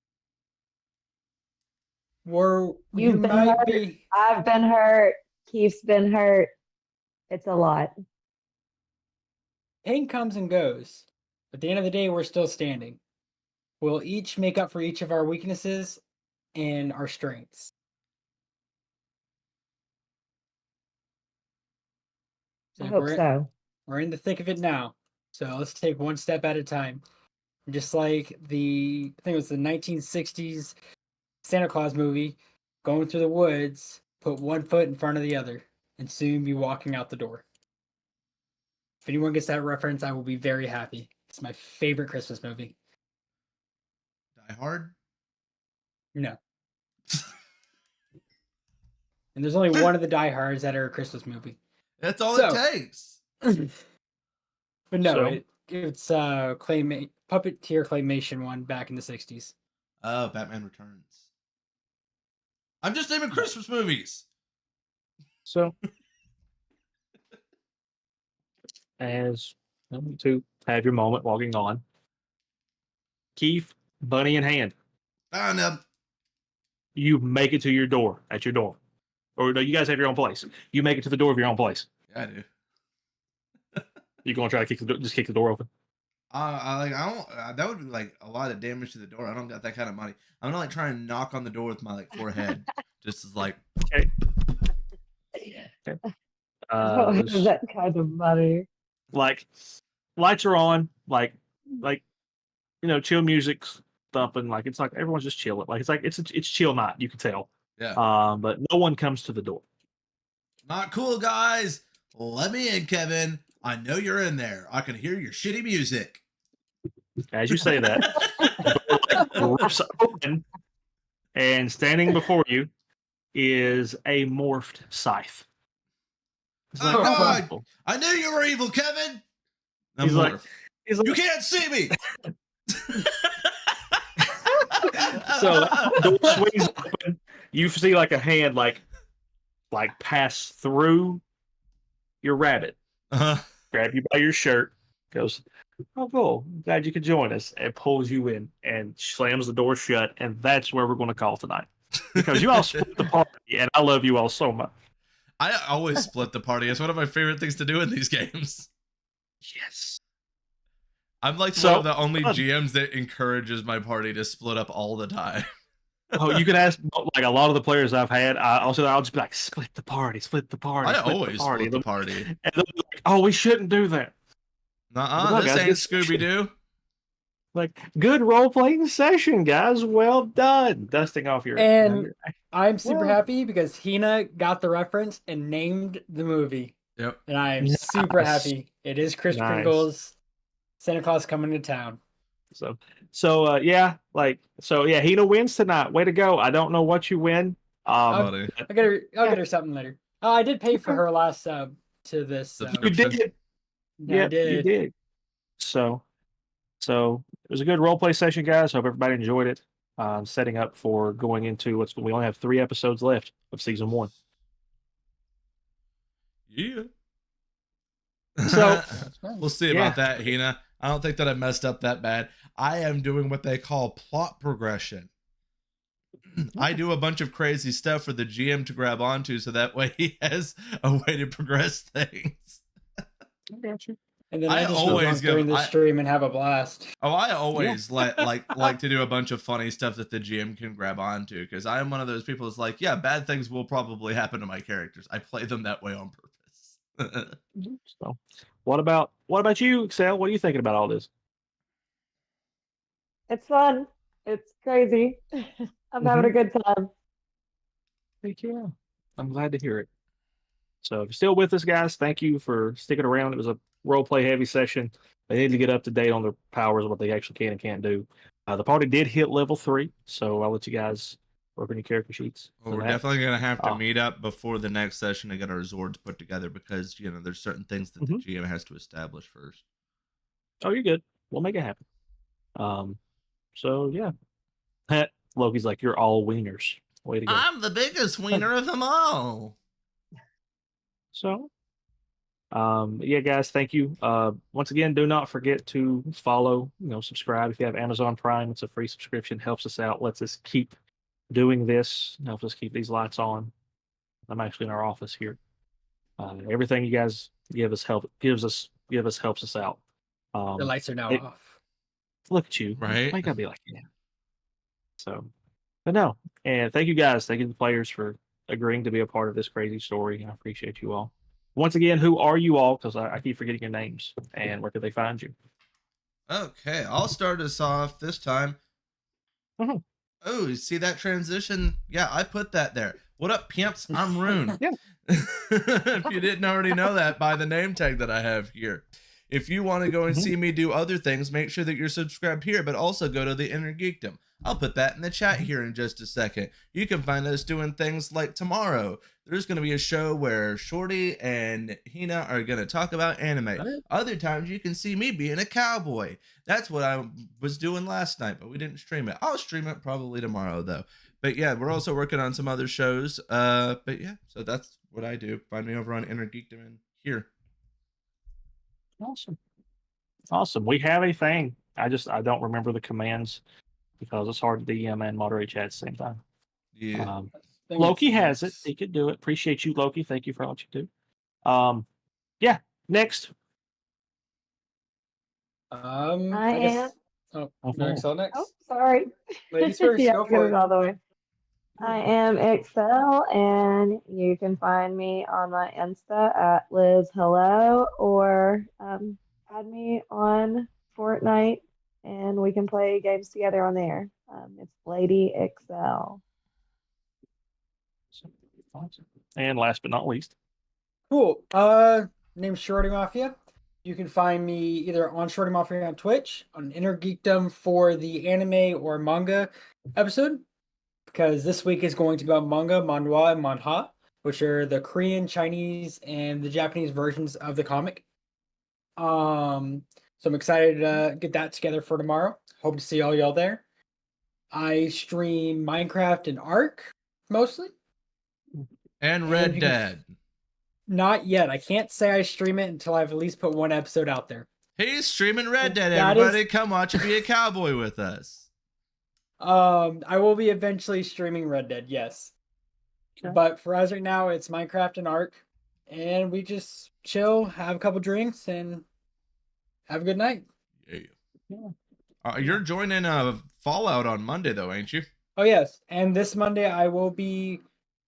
You You've been might hurt. be. I've been hurt. Keith's been hurt. It's a lot. Pain comes and goes. At the end of the day, we're still standing. We'll each make up for each of our weaknesses and our strengths. I hope so. We're in the thick of it now. So let's take one step at a time. Just like I think it was the 1960s Santa Claus movie, going through the woods, put one foot in front of the other, and soon be walking out the door. If anyone gets that reference, I will be very happy. It's my favorite Christmas movie. Die Hard? No. And there's only one of the Die Hards that are a Christmas movie. That's all it takes. But no, it's puppeteer claymation one back in the 60s. Oh, Batman Returns. I'm just naming Christmas movies. So, as to have your moment walking on, Keith, bunny in hand. Found him. You make it to your door at your dorm. Or no, you guys have your own place. You make it to the door of your own place. Yeah, I do. You gonna try to kick the door open? That would be like a lot of damage to the door. I don't got that kind of money. I'm gonna like try and knock on the door with my forehead, just as like. Okay. That kind of money. Like, lights are on. Like chill music's thumping. Like it's like everyone's just chilling. Like it's chill night. You can tell. Yeah. But no one comes to the door. Not cool, guys. Let me in, Kevin. I know you're in there. I can hear your shitty music. As you say that, the roof's open, and standing before you is a morphed scythe. Oh, God. I knew you were evil, Kevin. He's like, you can't see me. So the door swings open. You see like a hand like pass through your rabbit. Grab you by your shirt, goes, "Oh, cool. Glad you could join us," and pulls you in and slams the door shut. And that's where we're going to call tonight, because you all split the party, and I love you all so much. I always split the party. It's one of my favorite things to do in these games. Yes. I'm like one of the only GMs that encourages my party to split up all the time. Oh, you can ask like a lot of the players I've had. I'll just be like, split the party. I always split the party. And they'll be like, oh, we shouldn't do that. This ain't Scooby-Doo. Like, good role-playing session, guys. Well done. Dusting off your... And I'm super happy because Hina got the reference and named the movie. Yep. And I am super happy. It is Kris Kringle's Santa Claus Coming to Town. Hina wins tonight. Way to go. I don't know what you win. I'll get her something later. Oh, I did pay for her last sub to this. You did. Yeah, you did. So it was a good role play session, guys. Hope everybody enjoyed it. Setting up for going into we only have 3 episodes left of season 1. Yeah. So we'll see about that, Hina. I don't think that I messed up that bad. I am doing what they call plot progression. I do a bunch of crazy stuff for the GM to grab onto, so that way he has a way to progress things. I got you. And then I just go drunk during the stream and have a blast. Oh, I always like to do a bunch of funny stuff that the GM can grab onto, because I am one of those people that's like, yeah, bad things will probably happen to my characters. I play them that way on purpose. So, what about you, Excel? What are you thinking about all this? It's fun. It's crazy. I'm having a good time. Thank you. I'm glad to hear it. So if you're still with us, guys, thank you for sticking around. It was a role-play heavy session. They need to get up to date on their powers, what they actually can and can't do. The party did hit level 3, so I'll let you guys work on your character sheets. Well, we're definitely going to have to meet up before the next session to get our Zords put together, because, there's certain things that the GM has to establish first. Oh, you're good. We'll make it happen. So, yeah. Loki's like, you're all wieners. Way to go. I'm the biggest wiener of them all. So, yeah, guys, thank you. Once again, do not forget to follow, subscribe. If you have Amazon Prime, it's a free subscription, helps us out, lets us keep doing this, helps us keep these lights on. I'm actually in our office here. Everything you guys give us helps us out. The lights are now off. Look at you. Right? I gotta be like, yeah. So, but no. And thank you guys. Thank you to the players for agreeing to be a part of this crazy story. I appreciate you all. Once again, who are you all? Because I keep forgetting your names. And where could they find you? Okay, I'll start us off this time. Oh, you see that transition? Yeah, I put that there. What up, pimps? I'm Rune. Yeah. If you didn't already know that by the name tag that I have here. If you want to go and see me do other things, make sure that you're subscribed here, but also go to the Inner Geekdom. I'll put that in the chat here in just a second. You can find us doing things like tomorrow. There's going to be a show where Shorty and Hina are going to talk about anime. Other times you can see me being a cowboy. That's what I was doing last night, but we didn't stream it. I'll stream it probably tomorrow, though. But yeah, we're also working on some other shows. But yeah, so that's what I do. Find me over on Inner Geekdom and here. Awesome. We have a thing. I don't remember the commands because it's hard to DM and moderate chat at the same time. Yeah. Loki has it. He could do it. Appreciate you, Loki. Thank you for all you do. Yeah. Next. I guess. Oh, Excel next. Oh, sorry. Ladies first. Yeah, go for it. all the way. I am Excel, and you can find me on my Insta at Liz Hello, or add me on Fortnite, and we can play games together on there. It's Lady Excel. And last but not least. Cool. Name's Shorty Mafia. You can find me either on Shorty Mafia on Twitch, on Inner Geekdom for the anime or manga episode, because this week is going to be about manga, manhwa, and manhwa, which are the Korean, Chinese, and the Japanese versions of the comic. So I'm excited to get that together for tomorrow. Hope to see all y'all there. I stream Minecraft and Ark mostly. And Red Dead. Not yet. I can't say I stream it until I've at least put one episode out there. He's streaming Red Dead, everybody. Come watch and be a cowboy with us. I will be eventually streaming Red Dead, yes. Okay. But for us right now, it's Minecraft and Ark. And we just chill, have a couple drinks, and have a good night. Yeah. You're joining Fallout on Monday, though, ain't you? Oh, yes. And this Monday, I will be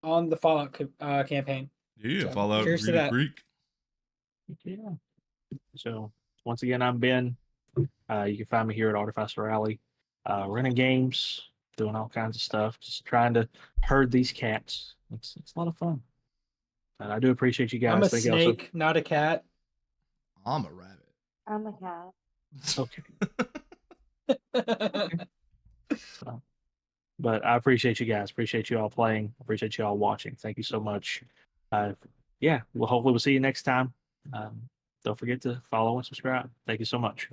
on the Fallout campaign. Yeah, so, Fallout Green Creek. Yeah. So, once again, I'm Ben. You can find me here at Artificer Rally, running games, doing all kinds of stuff, just trying to herd these cats. It's a lot of fun. And I do appreciate you guys. I'm a snake, not a cat. I'm a rabbit. I'm a cat. Okay. Okay. So, but I appreciate you guys. Appreciate you all playing. Appreciate you all watching. Thank you so much. Yeah, hopefully we'll see you next time. Don't forget to follow and subscribe. Thank you so much.